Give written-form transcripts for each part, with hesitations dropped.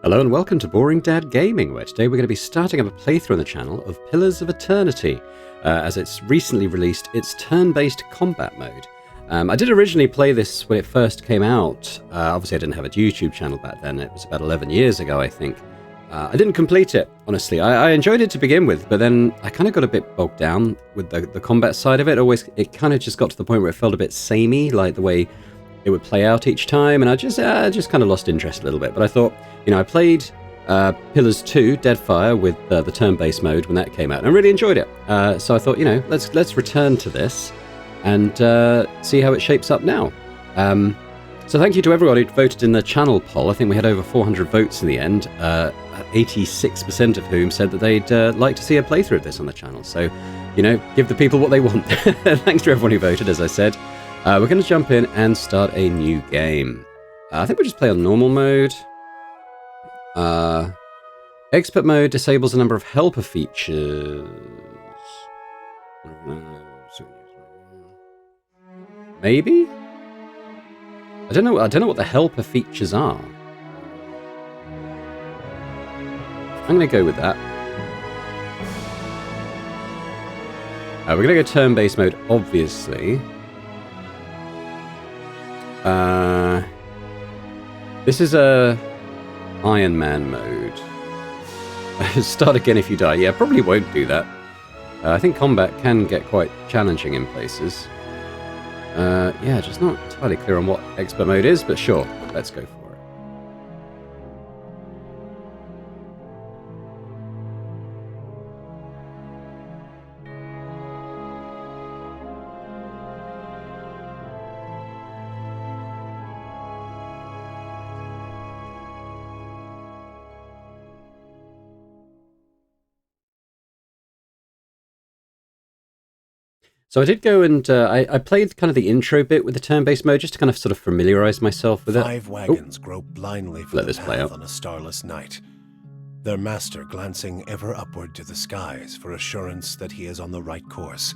Hello and welcome to Boring Dad Gaming, where today we're going to be starting up a playthrough on the channel of Pillars of Eternity, as it's recently released its turn-based combat mode. I did originally play this when it first came out. Obviously I didn't have a YouTube channel back then, it was about 11 years ago I think. I didn't complete it, honestly. I enjoyed it to begin with, but then I kind of got a bit bogged down with the combat side of it. It kind of just got to the point where it felt a bit samey, like the way it would play out each time, and I just kind of lost interest a little bit. But I thought, you know, I played Pillars 2, Deadfire, with the turn-based mode when that came out, and I really enjoyed it. So I thought, you know, let's return to this and see how it shapes up now. So thank you to everyone who voted in the channel poll. I think we had over 400 votes in the end, 86% of whom said that they'd like to see a playthrough of this on the channel. So, you know, give the people what they want. Thanks to everyone who voted, as I said. We're going to jump in and start a new game. I think we'll just play on normal mode. Expert mode disables a number of helper features. Maybe? I don't know what the helper features are. I'm going to go with that. We're going to go turn-based mode, obviously. This is a Iron Man mode. Start again if you die. Yeah, probably won't do that. I think combat can get quite challenging in places. Yeah, just not entirely clear on what expert mode is, but sure, let's go for it. So I did go and I played kind of the intro bit with the turn-based mode just to kind of sort of familiarize myself with it. 5 wagons grope blindly for the path on a starless night, their master glancing ever upward to the skies for assurance that he is on the right course.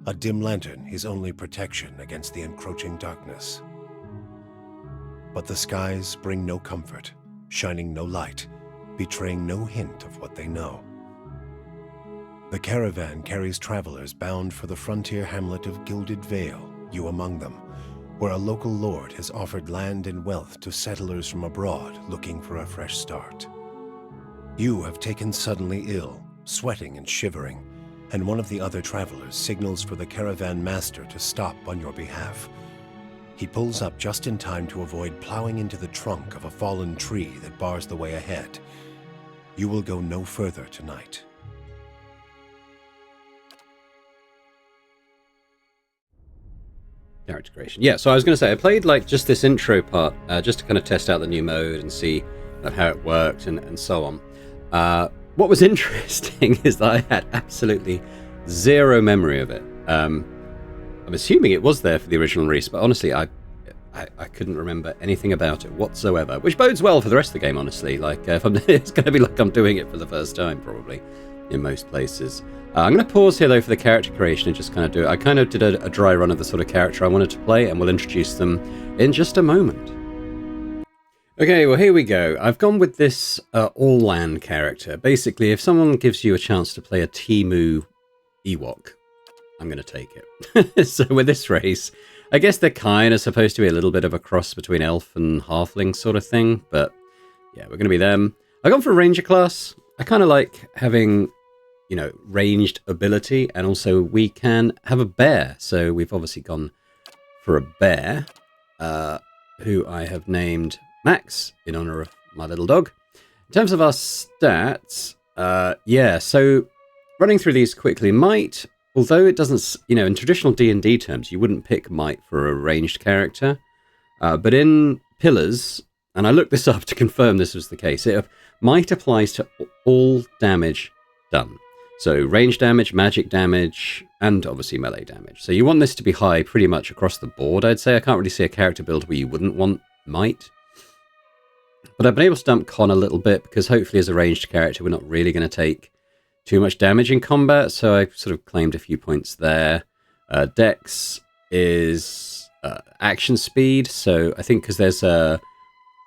A dim lantern his only protection against the encroaching darkness. But the skies bring no comfort, shining no light, betraying no hint of what they know. The caravan carries travelers bound for the frontier hamlet of Gilded Vale, you among them, where a local lord has offered land and wealth to settlers from abroad looking for a fresh start. You have taken suddenly ill, sweating and shivering, and one of the other travelers signals for the caravan master to stop on your behalf. He pulls up just in time to avoid plowing into the trunk of a fallen tree that bars the way ahead. You will go no further tonight. Character creation. Yeah, so I was going to say, I played like just this intro part, just to kind of test out the new mode and see how it worked and so on. What was interesting is that I had absolutely zero memory of it. I'm assuming it was there for the original release, but honestly, I couldn't remember anything about it whatsoever, which bodes well for the rest of the game, honestly. Like, it's going to be like I'm doing it for the first time, probably, in most places. I'm going to pause here, though, for the character creation and just kind of do it. I kind of did a dry run of the sort of character I wanted to play, and we'll introduce them in just a moment. Okay, well, here we go. I've gone with this all-land character. Basically, if someone gives you a chance to play a Temu Ewok, I'm going to take it. So with this race, I guess they're kind of supposed to be a little bit of a cross between elf and halfling sort of thing, but yeah, we're going to be them. I've gone for a ranger class. I kind of like having, you know, ranged ability, and also we can have a bear. So we've obviously gone for a bear, who I have named Max in honor of my little dog. In terms of our stats, yeah, so running through these quickly, might, although it doesn't, you know, in traditional D&D terms, you wouldn't pick might for a ranged character, but in Pillars, and I looked this up to confirm this was the case, might applies to all damage done. So range damage, magic damage, and obviously melee damage. So you want this to be high pretty much across the board, I'd say. I can't really see a character build where you wouldn't want might. But I've been able to dump con a little bit, because hopefully as a ranged character we're not really going to take too much damage in combat, so I sort of claimed a few points there. Dex is action speed, so I think because there's a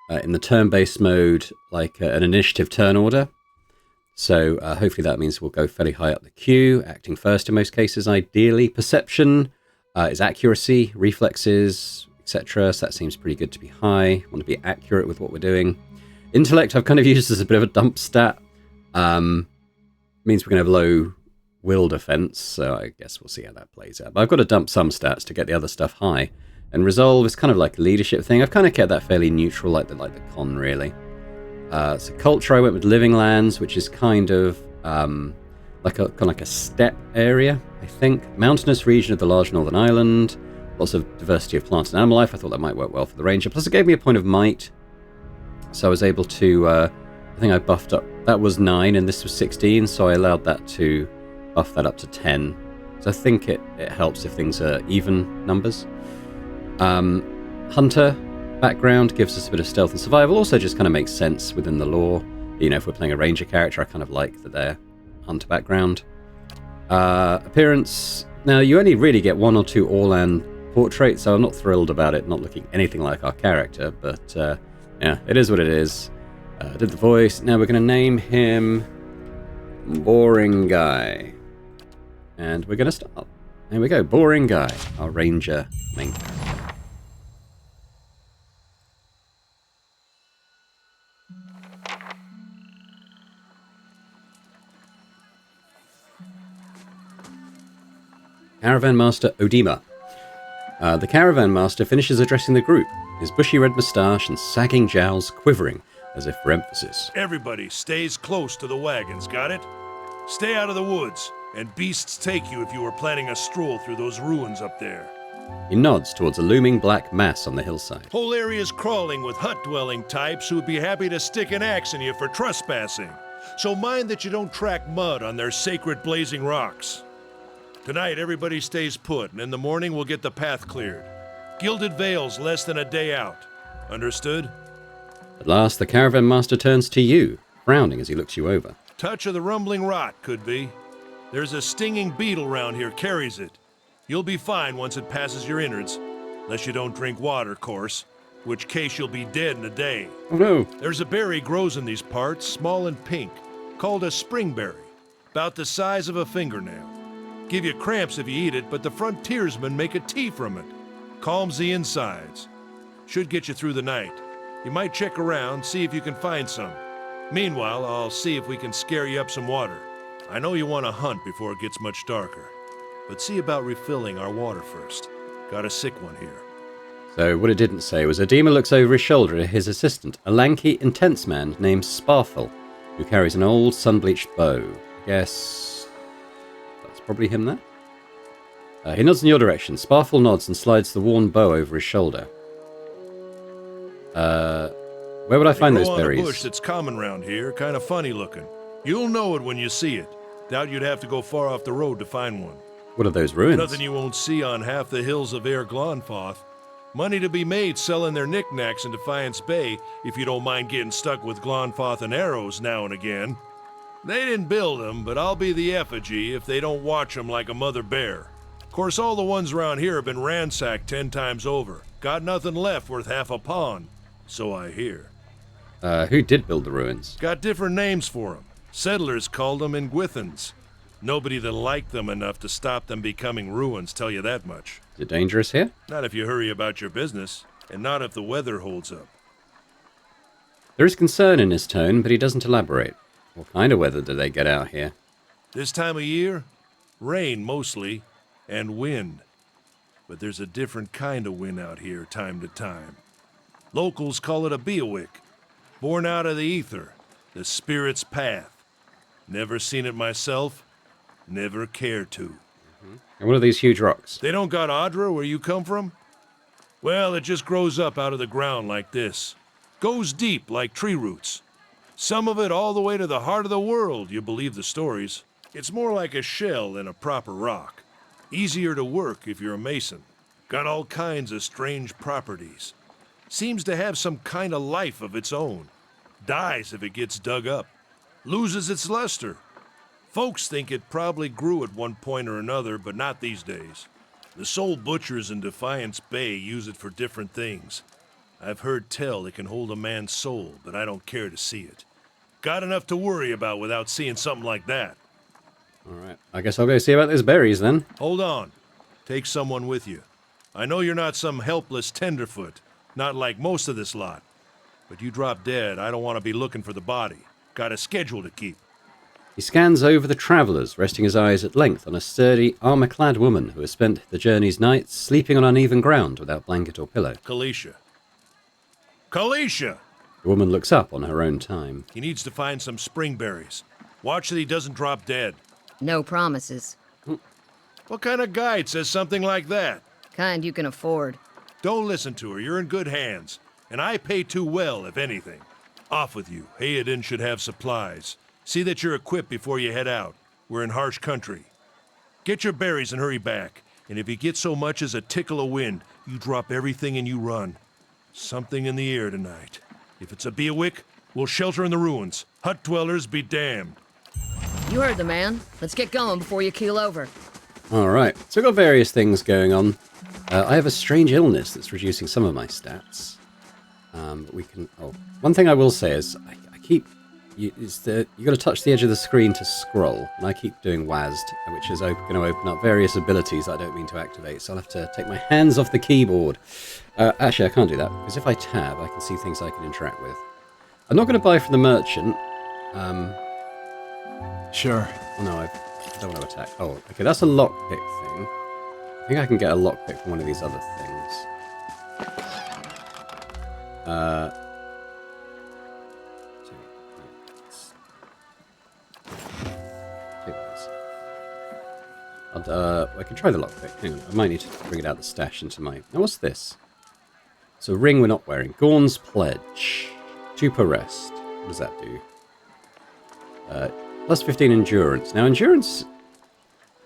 in the turn-based mode, like an initiative turn order. So hopefully that means we'll go fairly high up the queue, acting first in most cases, ideally. Perception is accuracy, reflexes, etc. So that seems pretty good to be high. Want to be accurate with what we're doing. Intellect I've kind of used as a bit of a dump stat. Means we're going to have low will defense, so I guess we'll see how that plays out. But I've got to dump some stats to get the other stuff high. And resolve is kind of like a leadership thing. I've kind of kept that fairly neutral, like the con, really. So culture, I went with living lands, which is kind of like a steppe area, I think. Mountainous region of the large northern island. Lots of diversity of plant and animal life. I thought that might work well for the ranger. Plus, it gave me a point of might, so I was able to. I think I buffed up. That was 9, and this was 16, so I allowed that to buff that up to 10. So I think it helps if things are even numbers. Hunter background gives us a bit of stealth and survival. Also just kind of makes sense within the lore. You know, if we're playing a ranger character, I kind of like their hunter background. Appearance. Now, you only really get 1 or 2 Orlan portraits, so I'm not thrilled about it not looking anything like our character, but yeah, it is what it is. Did the voice. Now we're going to name him Boring Guy. And we're going to start. There we go, Boring Guy, our ranger main character. Caravan Master Odima. The Caravan Master finishes addressing the group, his bushy red moustache and sagging jowls quivering as if for emphasis. Everybody stays close to the wagons, got it? Stay out of the woods, and beasts take you if you were planning a stroll through those ruins up there. He nods towards a looming black mass on the hillside. Whole area's crawling with hut-dwelling types who'd be happy to stick an axe in you for trespassing. So mind that you don't track mud on their sacred blazing rocks. Tonight, everybody stays put, and in the morning we'll get the path cleared. Gilded Vale's less than a day out. Understood? At last, the Caravan Master turns to you, frowning as he looks you over. Touch of the rumbling rot, could be. There's a stinging beetle round here, carries it. You'll be fine once it passes your innards. Unless you don't drink water, course. Which case you'll be dead in a day. Oh no! There's a berry grows in these parts, small and pink, called a springberry. About the size of a fingernail. Give you cramps if you eat it, but the frontiersmen make a tea from it. Calms the insides. Should get you through the night. You might check around, see if you can find some. Meanwhile, I'll see if we can scare you up some water. I know you want to hunt before it gets much darker. But see about refilling our water first. Got a sick one here. So what it didn't say was Odima looks over his shoulder at his assistant, a lanky, intense man named Sparfel, who carries an old sun-bleached bow. I guess that's probably him there. He nods in your direction. Sparfel nods and slides the worn bow over his shoulder. Where would I find those berries? A bush that's common round here, kind of funny looking. You'll know it when you see it. Doubt you'd have to go far off the road to find one. What are those ruins? Nothing you won't see on half the hills of Air Glonfoth. Money to be made selling their knickknacks in Defiance Bay, if you don't mind getting stuck with Glonfoth and arrows now and again. They didn't build them, but I'll be the effigy if they don't watch them like a mother bear. Of course, all the ones around here have been ransacked 10 times over. Got nothing left worth half a pawn, so I hear. Who did build the ruins? Got different names for them. Settlers called them Ingwithans. Nobody that liked them enough to stop them becoming ruins, tell you that much. Is it dangerous here? Not if you hurry about your business, and not if the weather holds up. There is concern in his tone, but he doesn't elaborate. What kind of weather do they get out here? This time of year? Rain, mostly, and wind. But there's a different kind of wind out here time to time. Locals call it a beowick, born out of the ether, the spirit's path. Never seen it myself, never care to. And what are these huge rocks? They don't got Audra where you come from? Well, it just grows up out of the ground like this. Goes deep like tree roots. Some of it all the way to the heart of the world, you believe the stories. It's more like a shell than a proper rock. Easier to work if you're a mason. Got all kinds of strange properties. Seems to have some kind of life of its own. Dies if it gets dug up. Loses its luster. Folks think it probably grew at one point or another, but not these days. The soul butchers in Defiance Bay use it for different things. I've heard tell it can hold a man's soul, but I don't care to see it. Got enough to worry about without seeing something like that. Alright, I guess I'll go see about those berries then. Hold on. Take someone with you. I know you're not some helpless tenderfoot, not like most of this lot. But you drop dead, I don't want to be looking for the body. Got a schedule to keep. He scans over the travellers, resting his eyes at length on a sturdy, armour-clad woman who has spent the journey's nights sleeping on uneven ground without blanket or pillow. Kalisha. Kalisha! The woman looks up on her own time. He needs to find some springberries. Watch that he doesn't drop dead. No promises. What kind of guide says something like that? Kind you can afford. Don't listen to her. You're in good hands. And I pay too well, if anything. Off with you. Hayden should have supplies. See that you're equipped before you head out. We're in harsh country. Get your berries and hurry back. And if you get so much as a tickle of wind, you drop everything and you run. Something in the air tonight. If it's a Beawick, we'll shelter in the ruins. Hut dwellers be damned. You heard the man. Let's get going before you keel over. Alright, so we've got various things going on. I have a strange illness that's reducing some of my stats. But we can... Oh, one thing I will say is, I keep... you got to touch the edge of the screen to scroll, and I keep doing WASD, which is going to open up various abilities that I don't mean to activate, so I'll have to take my hands off the keyboard. Actually, I can't do that, because if I tab, I can see things I can interact with. I'm not going to buy from the merchant. Sure. Oh no, I don't want to attack. Oh, okay, that's a lockpick thing. I think I can get a lockpick from one of these other things. I can try the lockpick. Hang on, I might need to bring it out of the stash into my... Now, what's this? It's a ring we're not wearing. Gorn's Pledge. 2 per rest. What does that do? Plus 15 endurance. Now, endurance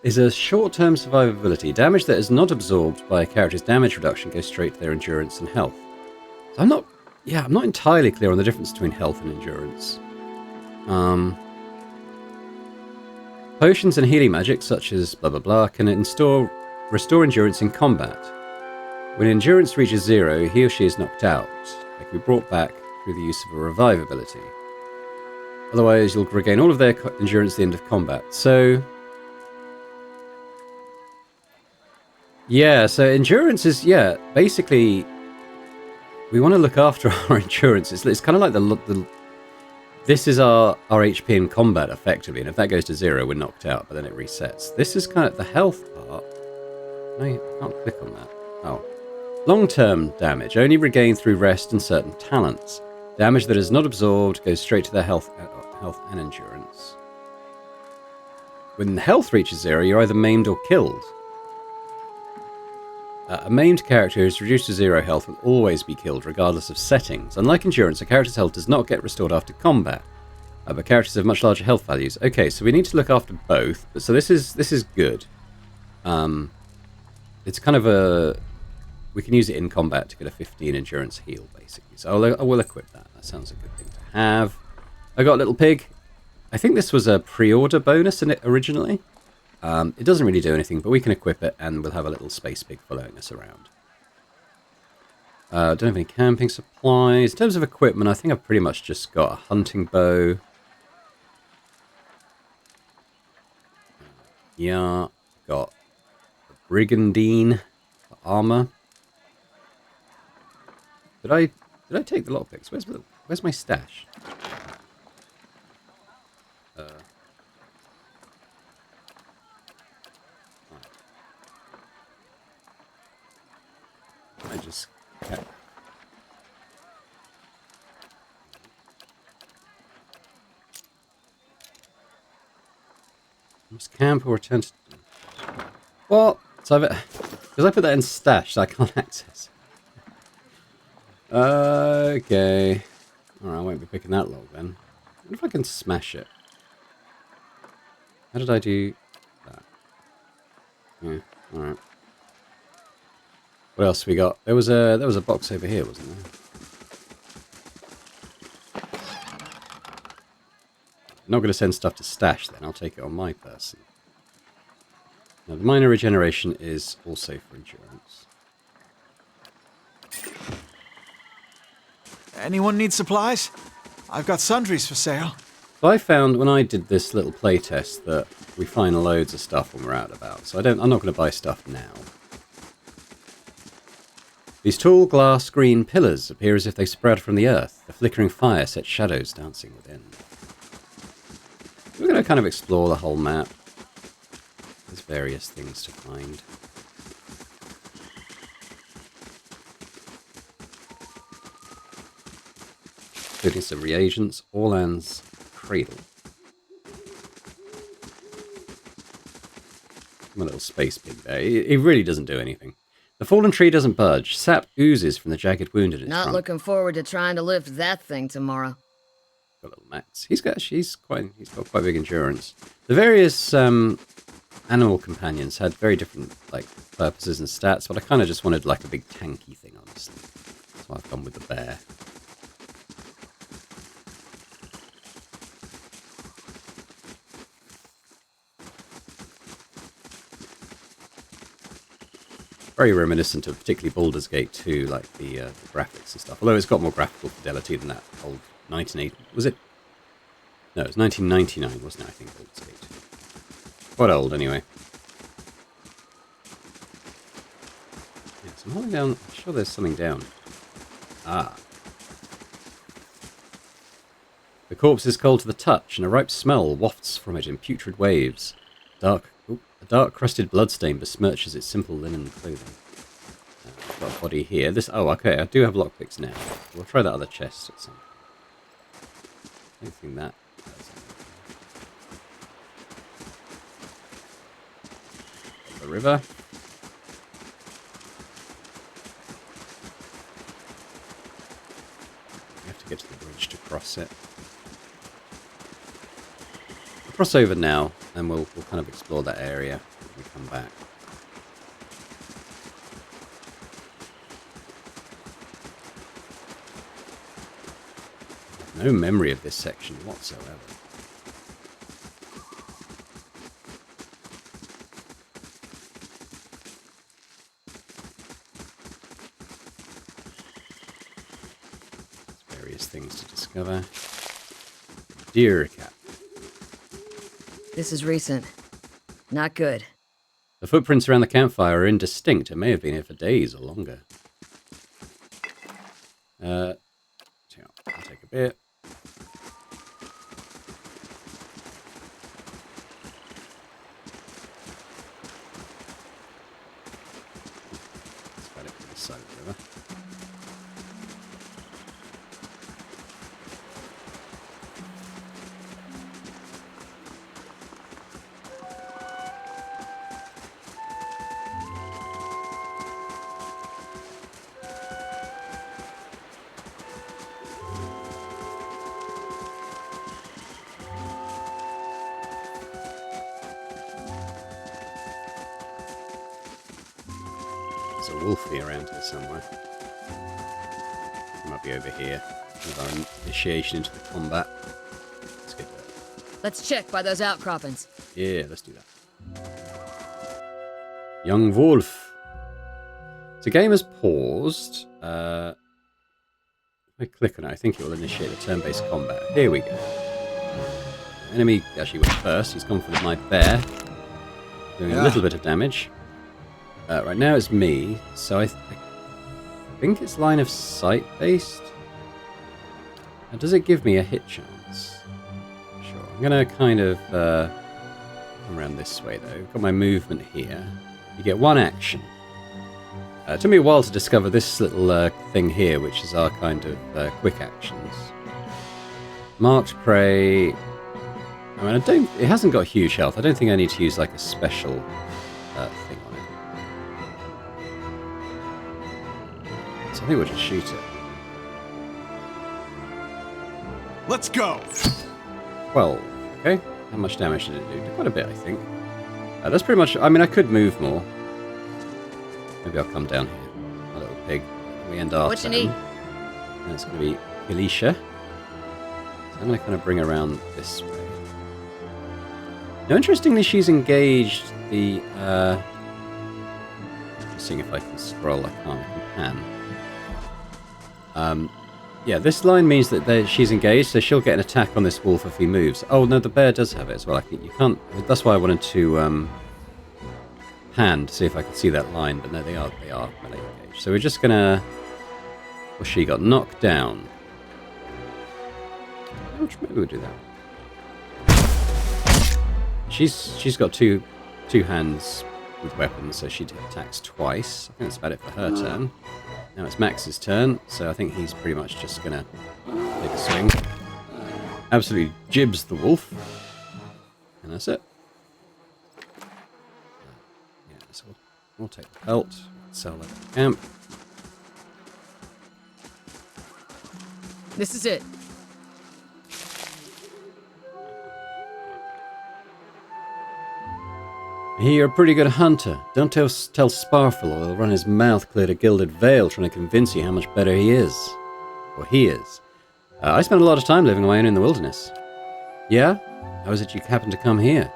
is a short-term survivability. Damage that is not absorbed by a character's damage reduction goes straight to their endurance and health. So I'm not entirely clear on the difference between health and endurance. Potions and healing magic, such as blah blah blah, can restore endurance in combat. When endurance reaches 0, he or she is knocked out. They can be brought back through the use of a revive ability. Otherwise, you'll regain all of their endurance at the end of combat. So... yeah, so endurance is, basically... we want to look after our endurance. It's kind of like the this is our HP in combat, effectively, and if that goes to 0, we're knocked out, but then it resets. This is kind of the health part. No, you can't click on that. Oh. Long-term damage, only regained through rest and certain talents. Damage that is not absorbed goes straight to their health and endurance. When health reaches 0, you're either maimed or killed. A maimed character who's reduced to 0 health will always be killed, regardless of settings. Unlike endurance, a character's health does not get restored after combat, but characters have much larger health values. Okay, so we need to look after both. So this is good. It's kind of a... we can use it in combat to get a 15 endurance heal, basically. So I will equip that. That sounds a good thing to have. I got a little pig. I think this was a pre-order bonus in it originally. It doesn't really do anything, but we can equip it, and we'll have a little space pig following us around. Don't have any camping supplies. In terms of equipment, I think I've pretty much just got a hunting bow. Yeah, got a brigandine for armor. Did I take the lockpicks? Where's my stash? I just... okay. Must camp or return to... what? So because I put that in stash, so I can't access it. Okay. Alright, I won't be picking that log then. I wonder if I can smash it. How did I do that? Yeah, alright. What else we got? There was a box over here, wasn't there? I'm not going to send stuff to stash then, I'll take it on my person. Now the minor regeneration is also for endurance. Anyone need supplies? I've got sundries for sale. So I found when I did this little playtest that we find loads of stuff when we're out and about. So I'm not going to buy stuff now. These tall glass green pillars appear as if they spread from the earth. The flickering fire sets shadows dancing within. We're going to kind of explore the whole map. There's various things to find. Including some reagents, Orlan's cradle. My little space pig there. It really doesn't do anything. The fallen tree doesn't budge. Sap oozes from the jagged wound in its Not trunk. looking forward to trying to lift that thing tomorrow. Got little Max. He's got quite big endurance. The various animal companions had very different purposes and stats, but I kind of just wanted like a big tanky thing, honestly. That's why I've gone with the bear. Very reminiscent of particularly Baldur's Gate 2, like the graphics and stuff. Although it's got more graphical fidelity than that old 1980. Was it? No, it was 1999, wasn't it? I think Baldur's Gate 2. Quite old, anyway. Yeah, so I'm holding down. I'm sure there's something down. Ah. The corpse is cold to the touch, and a ripe smell wafts from it in putrid waves. A dark crusted bloodstain besmirches its simple linen clothing. I've got a body here. Okay, I do have lockpicks now. We'll try that other chest at some point. I don't think that does anything. The river. We have to get to the bridge to cross it. We'll cross over now, and we'll kind of explore that area when we come back. No memory of this section whatsoever. There's various things to discover. Deer cap. This is recent. Not good. The footprints around the campfire are indistinct. It may have been here for days or longer. I'll take a bit. Let's get it to the side of the river. There's a wolfie around here somewhere. He might be over here with our initiation into the combat. Let's get that. Let's check by those outcroppings. Yeah, let's do that. Young wolf. So game has paused. If I click on it, I think it will initiate the turn-based combat. Here we go. Enemy actually went first. He's gone for my bear. Doing a little bit of damage. Right now it's me, so I think it's line of sight based. Now, does it give me a hit chance? Sure. I'm going to kind of come around this way though. Got my movement here. You get one action. It took me a while to discover this little thing here, which is our kind of quick actions. Marked prey. I mean, it hasn't got huge health. I don't think I need to use like a special thing on it. So I think we'll just shoot it. Let's go! 12. Okay. How much damage did it do? Quite a bit, I think. That's pretty much... I mean, I could move more. Maybe I'll come down here. My little pig. We end our What you turn. need? And it's going to be Felicia. So I'm going to kind of bring her around this way. Now, interestingly, she's engaged the... just seeing if I can scroll. I can't. I can pan. Yeah, this line means that she's engaged, so she'll get an attack on this wolf if he moves. Oh, no, the bear does have it as well. I think you can't... That's why I wanted to pan to see if I could see that line, but no, they are melee engaged. So we're just going to... Well, she got knocked down. Maybe we'll do that. She's got two hands with weapons, so she attacks twice. I think that's about it for her turn. Now it's Max's turn, so I think he's pretty much just gonna take a swing. Absolutely jibs the wolf. And that's it. Yeah, so we'll take the pelt, sell that at the camp. This is it. I hear you're a pretty good hunter. Don't tell Sparfle or he'll run his mouth clear to Gilded Vale trying to convince you how much better he is. Or he is. I spent a lot of time living on my own in the wilderness. Yeah? How is it you happen to come here?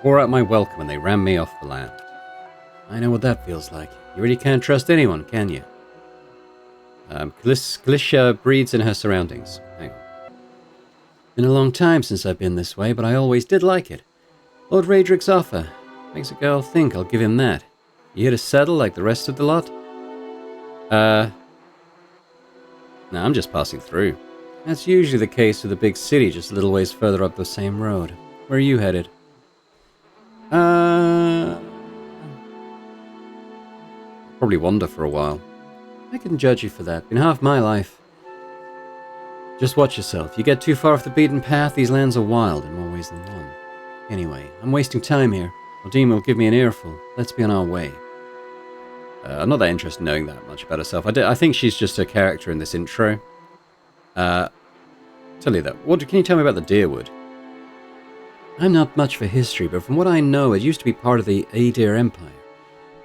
Wore out my welcome and they ran me off the land. I know what that feels like. You really can't trust anyone, can you? Kalisha breeds in her surroundings. Hang on. Been a long time since I've been this way, but I always did like it. Lord Raedric's offer makes a girl think I'll give him that. You here to settle like the rest of the lot? No, I'm just passing through. That's usually the case with a big city just a little ways further up the same road. Where are you headed? Probably wander for a while. I can judge you for that. Been half my life. Just watch yourself. You get too far off the beaten path, these lands are wild in more ways than one. Anyway, I'm wasting time here. Odin will give me an earful. Let's be on our way. I'm not that interested in knowing that much about herself. I think she's just a character in this intro. Tell you that. Can you tell me about the Deerwood? I'm not much for history, but from what I know, it used to be part of the Aedir Empire.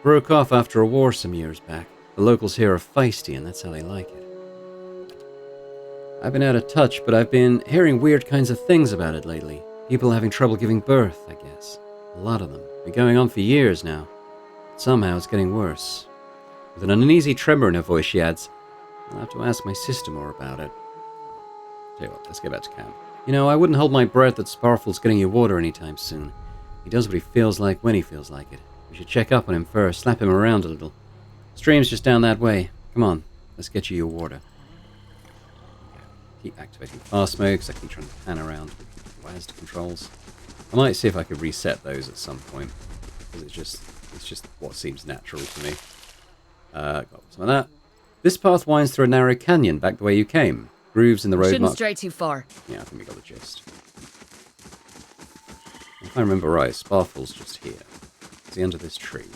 Broke off after a war some years back. The locals here are feisty, and that's how they like it. I've been out of touch, but I've been hearing weird kinds of things about it lately. People having trouble giving birth, I guess. A lot of them. Been going on for years now. But somehow it's getting worse. With an uneasy tremor in her voice, she adds, I'll have to ask my sister more about it. Tell you what, let's get back to camp. You know, I wouldn't hold my breath that Sparfle's getting you water anytime soon. He does what he feels like when he feels like it. We should check up on him first, slap him around a little. Stream's just down that way. Come on, let's get you your water. Keep activating fast mode because I keep trying to pan around with WASD controls. I might see if I could reset those at some point, because it's just what seems natural to me. Got some of that. This path winds through a narrow canyon back the way you came. Grooves in the road. Shouldn't stray too far. Yeah, I think we got the gist. If I remember right, Sparfle's just here. Is he under this tree?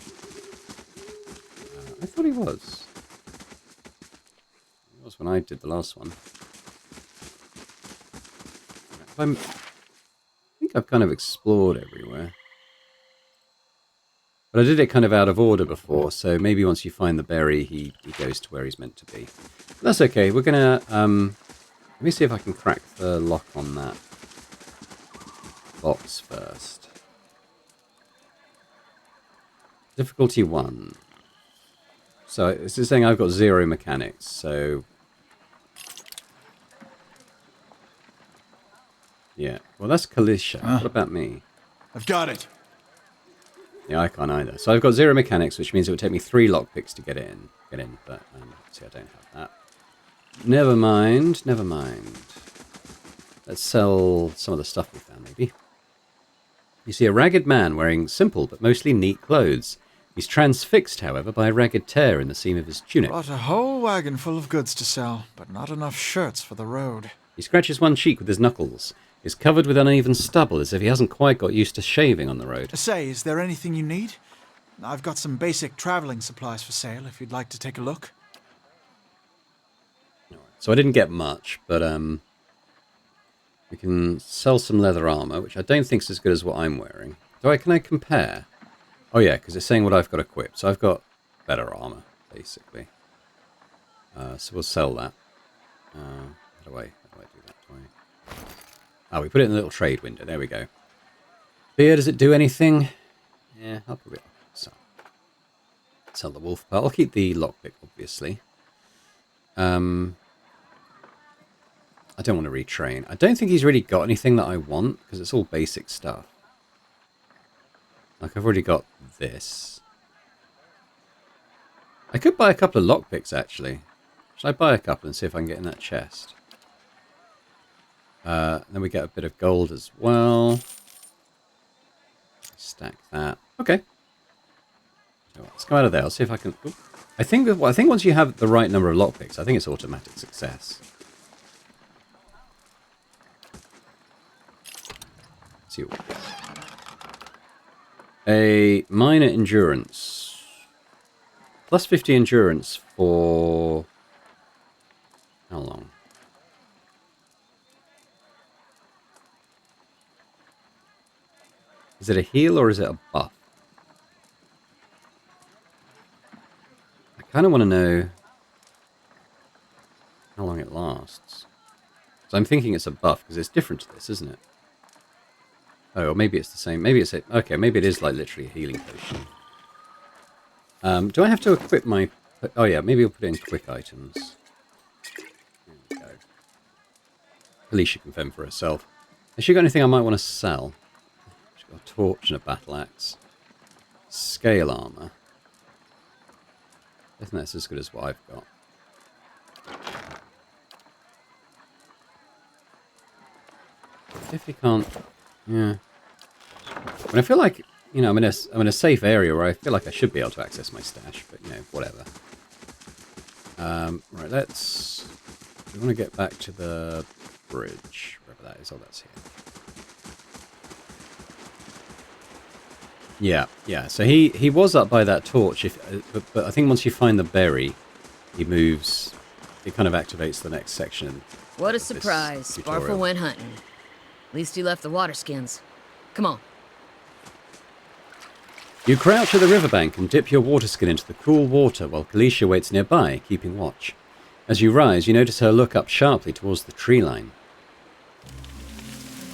I thought he was. He was when I did the last one. I think I've kind of explored everywhere. But I did it kind of out of order before, so maybe once you find the berry, he goes to where he's meant to be. But that's okay, we're gonna, let me see if I can crack the lock on that box first. Difficulty 1. So, this is saying I've got 0 mechanics, so... Yeah, well that's Kalisha. What about me? I've got it. Yeah, I can't either. So I've got 0 mechanics, which means it would take me 3 lockpicks to get in, but see, I don't have that. Never mind, never mind. Let's sell some of the stuff we found, maybe. You see a ragged man wearing simple but mostly neat clothes. He's transfixed, however, by a ragged tear in the seam of his tunic. Brought a whole wagon full of goods to sell, but not enough shirts for the road. He scratches one cheek with his knuckles. Is covered with uneven stubble, as if he hasn't quite got used to shaving on the road. Say, is there anything you need? I've got some basic traveling supplies for sale, if you'd like to take a look. So I didn't get much, but we can sell some leather armor, which I don't think is as good as what I'm wearing. Can I compare? Oh yeah, because it's saying what I've got equipped. So I've got better armor, basically. So we'll sell that. How do I do that? Oh, we put it in the little trade window. There we go. Beer, does it do anything? Yeah, I'll put it. Sell the wolf part. I'll keep the lockpick, obviously. I don't want to retrain. I don't think he's really got anything that I want, because it's all basic stuff. Like, I've already got this. I could buy a couple of lockpicks, actually. Should I buy a couple and see if I can get in that chest? Then we get a bit of gold as well. Stack that. Okay. So let's come out of there. I'll see if I can... Ooh. I think once you have the right number of lockpicks, I think it's automatic success. Let's see what we get. A minor endurance. Plus 50 endurance for... How long? Is it a heal or is it a buff? I kind of want to know how long it lasts. So I'm thinking it's a buff because it's different to this, isn't it? Oh, or maybe it's the same. Maybe it's a... Okay, maybe it is like literally a healing potion. Do I have to equip my... Oh yeah, maybe we'll put it in quick items. There we go. Alicia can fend for herself. Has she got anything I might want to sell? She's got a torch and a battle axe. Scale armor. I think that's as good as what I've got. If you can't... Yeah. When I feel like, you know, I'm in a safe area where I feel like I should be able to access my stash, but, you know, whatever. Right, let's... We want to get back to the bridge, wherever that is. Oh, that's here. Yeah. So he was up by that torch, but I think once you find the berry, he moves... It kind of activates the next section. What a surprise. Sparfle went hunting. At least he left the water skins. Come on. You crouch at the riverbank and dip your water skin into the cool water while Kalisha waits nearby, keeping watch. As you rise, you notice her look up sharply towards the tree line.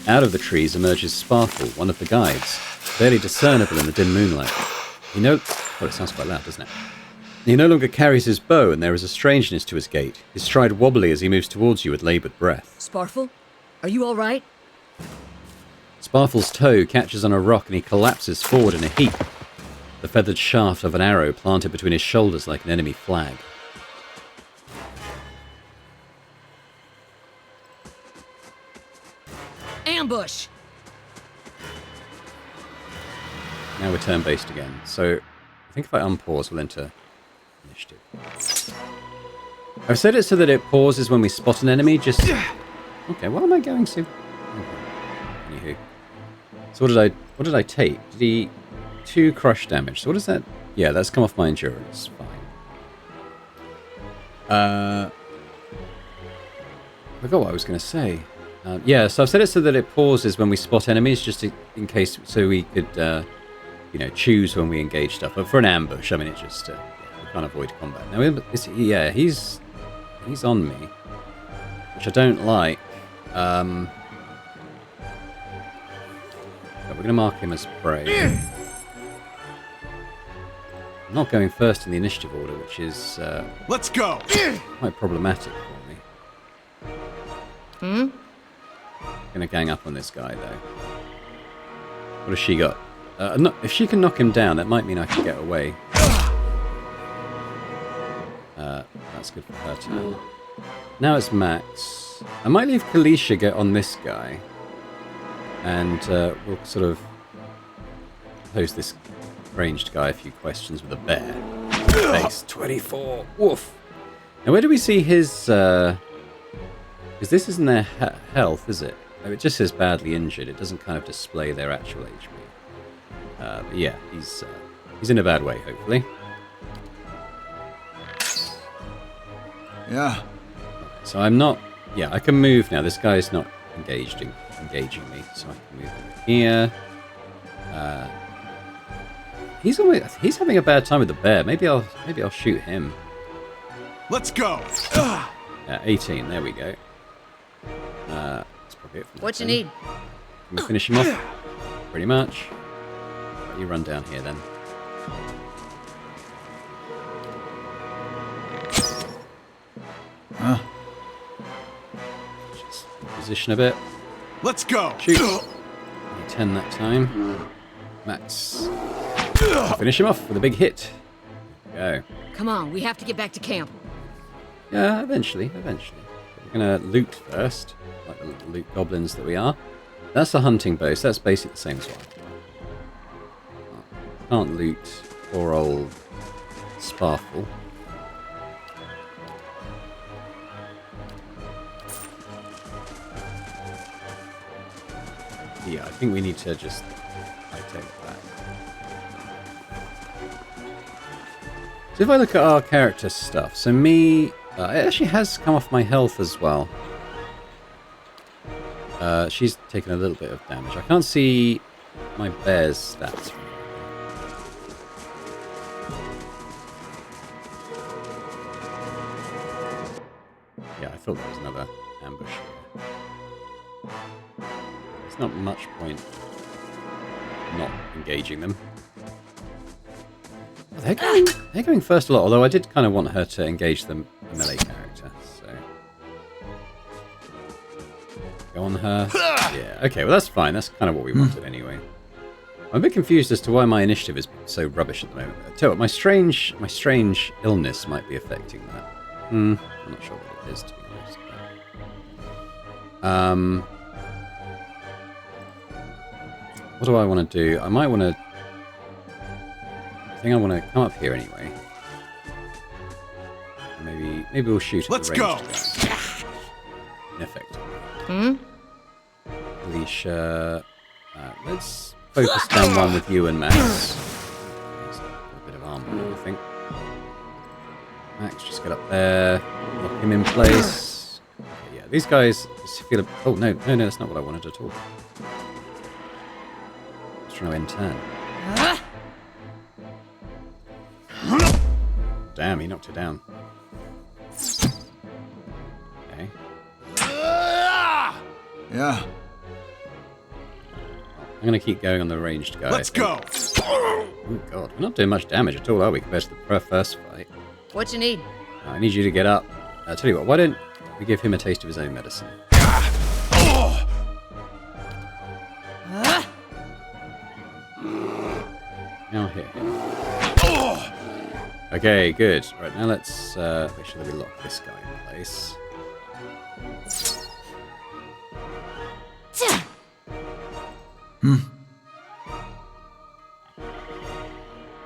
Out of the trees emerges Sparfle, one of the guides, barely discernible in the dim moonlight. Oh, it sounds quite loud, doesn't it? He no longer carries his bow, and there is a strangeness to his gait, his stride wobbly as he moves towards you with laboured breath. Sparfle? Are you all right? Sparfle's toe catches on a rock and he collapses forward in a heap, the feathered shaft of an arrow planted between his shoulders like an enemy flag. Ambush! Now we're turn-based again, so I think if I unpause, we'll enter initiative. I've set it so that it pauses when we spot an enemy, just... Okay, what am I going to? Anywho. So what did I take? Did he... 2 crush damage. So what is that? Yeah, that's come off my endurance. Fine. I forgot what I was going to say. Yeah, so I've set it so that it pauses when we spot enemies, just in case, so we could, you know, choose when we engage stuff. But for an ambush, I mean, it just, we can't avoid combat. Now, yeah, he's on me, which I don't like. But we're going to mark him as prey. I'm not going first in the initiative order, which is let's go. Quite problematic for me. Gonna gang up on this guy though. What has she got? If she can knock him down, that might mean I can get away. That's good for her turn. Now it's Max. I might leave Kalisha get on this guy, and we'll sort of pose this ranged guy a few questions with a bear. Base 24. Woof. Now where do we see his... Because this isn't their health, is it? Oh, it just says badly injured. It doesn't kind of display their actual HP. But yeah, he's in a bad way, hopefully. Yeah. So I'm not... Yeah, I can move now. This guy's not engaging me, so I can move over here. He's having a bad time with the bear. Maybe I'll shoot him. Let's go. 18. There we go. That's probably it. What you need? Can we finish him off? Pretty much. Right, you run down here then. Just position a bit. Let's go. Shoot. 10 that time. Max. Finish him off with a big hit. There we go. Come on, we have to get back to camp. Yeah, eventually. But we're gonna loot first, like the loot goblins that we are. That's a hunting bow, so that's basically the same as well. Can't loot poor old Sparfle. Yeah, I think we need to just take that. So if I look at our character stuff, so me, it actually has come off my health as well. She's taken a little bit of damage. I can't see my bear's stats. Yeah, I thought there was another ambush here. There's not much point not engaging them. They're going first a lot, although I did kind of want her to engage the melee character, so... Go on her. Yeah, okay, well that's fine. That's kind of what we wanted anyway. I'm a bit confused as to why my initiative is so rubbish at the moment. Tell you what, my strange illness might be affecting that. I'm not sure what it is, to be honest. What do I want to do? I might want to... I think I want to come up here anyway. Maybe we'll shoot at Let's the go. Ineffective. Alicia, let's focus down one with you and Max. He's got a bit of armor, I think. Max, just get up there, lock him in place. Okay, yeah, these guys just feel a... Oh, no, that's not what I wanted at all. Just trying to end turn. Damn, he knocked her down. Okay. Yeah. I'm going to keep going on the ranged guy. Let's go. Oh, God. We're not doing much damage at all, are we, compared to the first fight? What you need? I need you to get up. I'll tell you what, why don't we give him a taste of his own medicine? Now hit him. Okay, good. Right, now let's make sure that we lock this guy in place.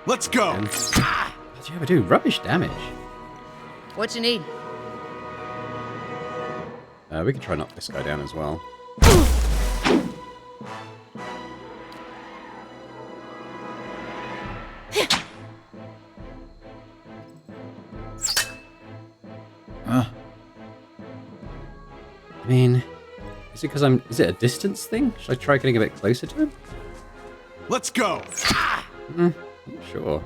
Let's go. And, what do you ever do? Rubbish damage. What you need? We can try and knock this guy down as well. I mean, is it because is it a distance thing? Should I try getting a bit closer to him? Let's go. I'm not sure.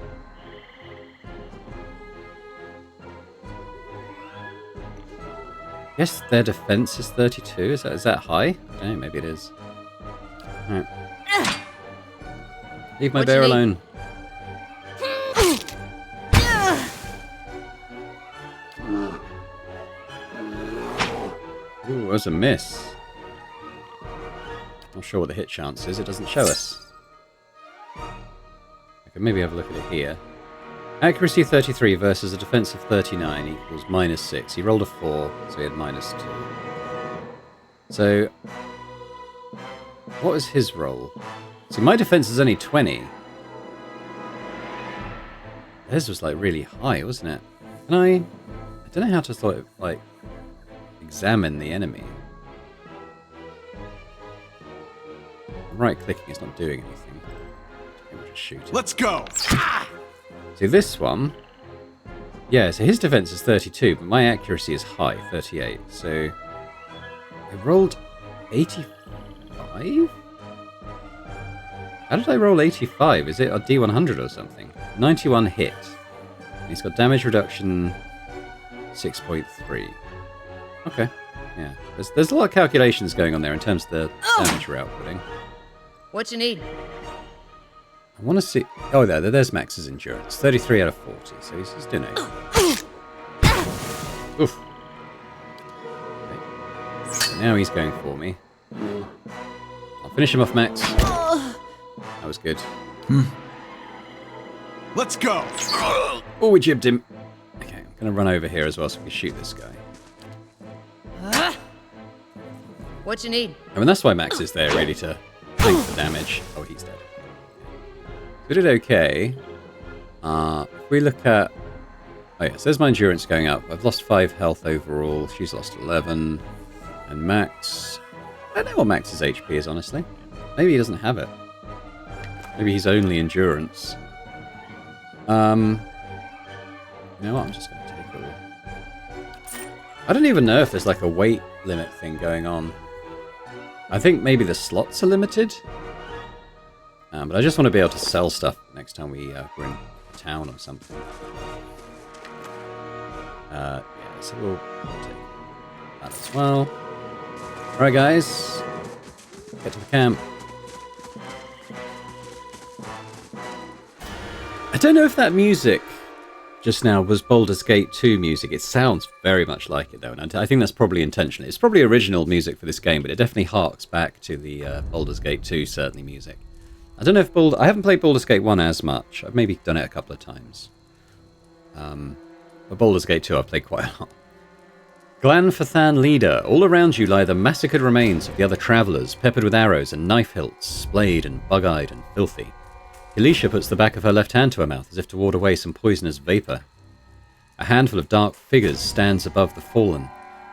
Yes, their defense is 32. Is that high? I don't know, maybe it is. Alright. Leave my bear alone. Ooh, that was a miss. Not sure what the hit chance is. It doesn't show us. I could maybe have a look at it here. Accuracy 33 versus a defense of 39 equals -6. He rolled a 4, so he had -2. So, what was his roll? See, my defense is only 20. His was like really high, wasn't it? And I don't know how to sort of like examine the enemy. Right clicking is not doing anything. We'll just shoot it. Let's go. See, this one... Yeah, so his defense is 32, but my accuracy is high, 38. So, I rolled 85? How did I roll 85? Is it a D100 or something? 91 hit. And he's got damage reduction 6.3. Okay, yeah. There's a lot of calculations going on there in terms of the damage we're outputting. What you need? I want to see... Oh, there's Max's endurance. 33 out of 40, so he's doing it. Oof. now he's going for me. I'll finish him off, Max. That was good. Let's go! Oh, we jibbed him. Okay, I'm going to run over here as well so we can shoot this guy. What you need? I mean, that's why Max is there, really, to tank the damage. Oh, he's dead. We did okay. If we look at... Oh, yeah, so there's my endurance going up. I've lost 5 health overall. She's lost 11. And Max... I don't know what Max's HP is, honestly. Maybe he doesn't have it. Maybe he's only endurance. You know what? I'm just going to take it all. I don't even know if there's like a weight limit thing going on. I think maybe the slots are limited. But I just want to be able to sell stuff next time we're in town or something. Yeah, so we'll take that as well. Alright guys, get to the camp. I don't know if that music just now was Baldur's Gate 2 music. It sounds very much like it though, and I think that's probably intentional. It's probably original music for this game, but it definitely harks back to the Baldur's Gate 2 certainly music. I don't know if I haven't played Baldur's Gate 1 as much. I've maybe done it a couple of times. But Baldur's Gate 2 I've played quite a lot. Glanfathan leader, all around you lie the massacred remains of the other travellers, peppered with arrows and knife hilts, splayed and bug-eyed and filthy. Elisha puts the back of her left hand to her mouth as if to ward away some poisonous vapour. A handful of dark figures stands above the fallen,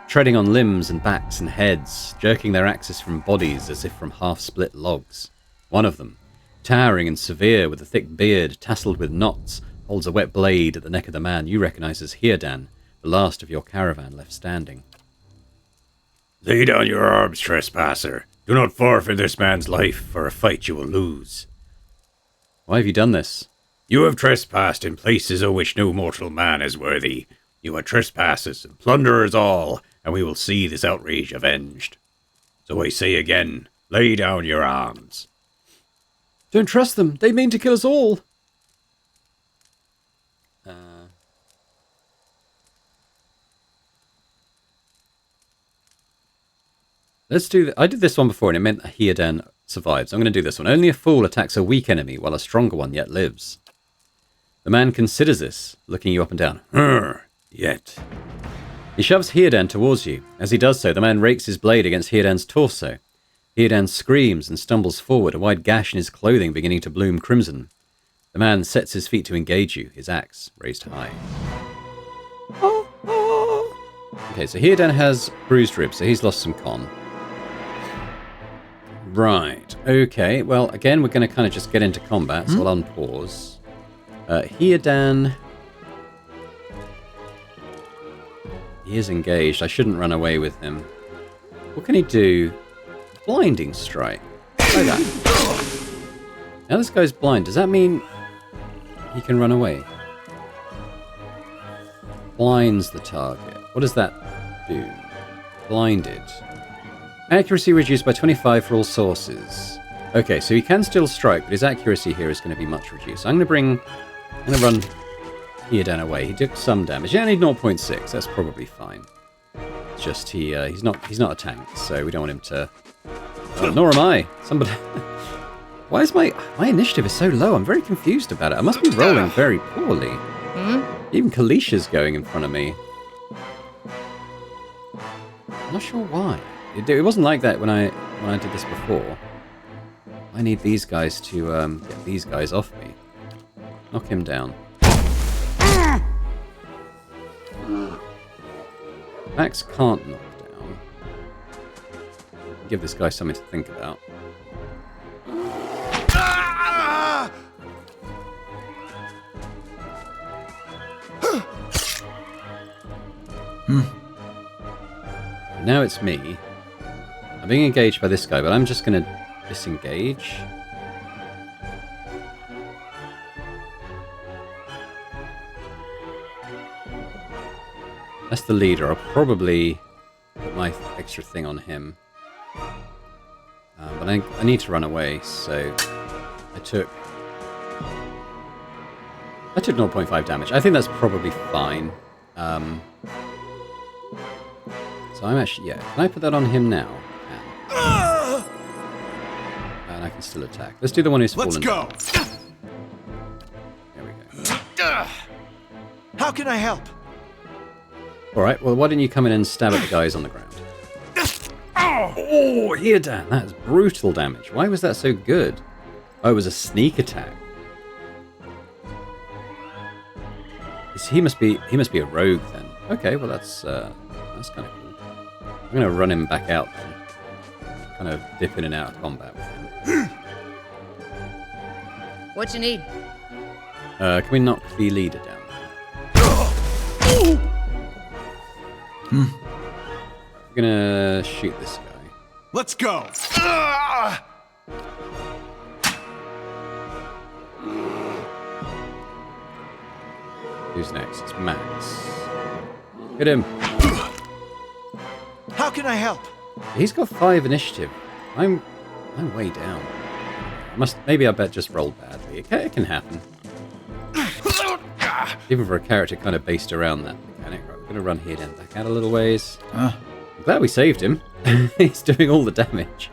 treading on limbs and backs and heads, jerking their axes from bodies as if from half-split logs. One of them, towering and severe with a thick beard tasseled with knots, holds a wet blade at the neck of the man you recognise as Heardan, the last of your caravan left standing. Lay down your arms, trespasser. Do not forfeit this man's life for a fight you will lose. Why have you done this? You have trespassed in places of which no mortal man is worthy. You are trespassers and plunderers all, and we will see this outrage avenged. So I say again, lay down your arms. Don't trust them. They mean to kill us all. Let's do... I did this one before and it meant that Heardan survives. I'm going to do this one. Only a fool attacks a weak enemy while a stronger one yet lives. The man considers this, looking you up and down. Yet. He shoves Heardan towards you. As he does so, the man rakes his blade against Heardan's torso. Heardan screams and stumbles forward, a wide gash in his clothing beginning to bloom crimson. The man sets his feet to engage you, his axe raised high. Okay, so Heardan has bruised ribs, so he's lost some con. Right, okay, well, again, we're going to kind of just get into combat, so I'll unpause. Heardan... He is engaged. I shouldn't run away with him. What can he do? Blinding strike. Like that. Now this guy's blind. Does that mean he can run away? Blinds the target. What does that do? Blinded. Accuracy reduced by 25 for all sources. Okay, so he can still strike, but his accuracy here is going to be much reduced. So I'm going to run Heardan away. He took some damage. He only need 0.6. That's probably fine. It's just he's not a tank, so we don't want him to. Nor am I. Somebody. Why is my initiative is so low? I'm very confused about it. I must be rolling very poorly. Even Kalisha's going in front of me. I'm not sure why. It wasn't like that when I did this before. I need these guys to get these guys off me. Knock him down. Max can't knock down. Give this guy something to think about. Now it's me. I'm being engaged by this guy, but I'm just going to disengage. That's the leader. I'll probably put my extra thing on him. But I need to run away, so I took 0.5 damage. I think that's probably fine. So So I'm actually, yeah, can I put that on him now? And I can still attack. Let's do the one who's fallen. Let's go! There we go. How can I help? Alright, well, why don't you come in and stab at the guys on the ground? Oh, here, Dan, that's brutal damage. Why was that so good? Oh, it was a sneak attack. He must be a rogue then. Okay, well that's kind of cool. I'm gonna run him back out then. Kind of dip in and out of combat with him. What you need? Can we knock the leader down? We're gonna shoot this guy. Let's go! Who's next? It's Max. Hit him. How can I help? He's got 5 initiative. I'm way down. Maybe I bet just roll badly. It can happen. Even for a character kind of based around that mechanic. Right, we're gonna run here then back out a little ways. I'm glad we saved him. He's doing all the damage.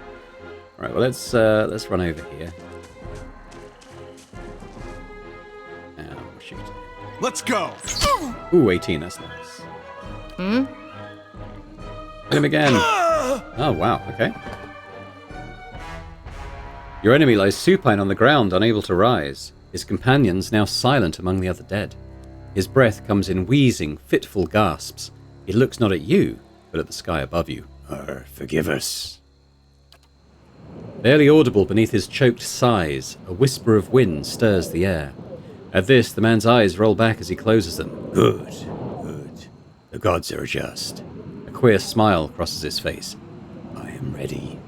Right, well let's run over here. And we'll shoot. Let's go! Ooh, 18, that's nice. Hit him again. Oh, wow, okay. Your enemy lies supine on the ground, unable to rise. His companions now silent among the other dead. His breath comes in wheezing, fitful gasps. He looks not at you, but at the sky above you. Forgive us. Barely audible beneath his choked sighs, a whisper of wind stirs the air. At this, the man's eyes roll back as he closes them. Good. The gods are just. A queer smile crosses his face. I am ready.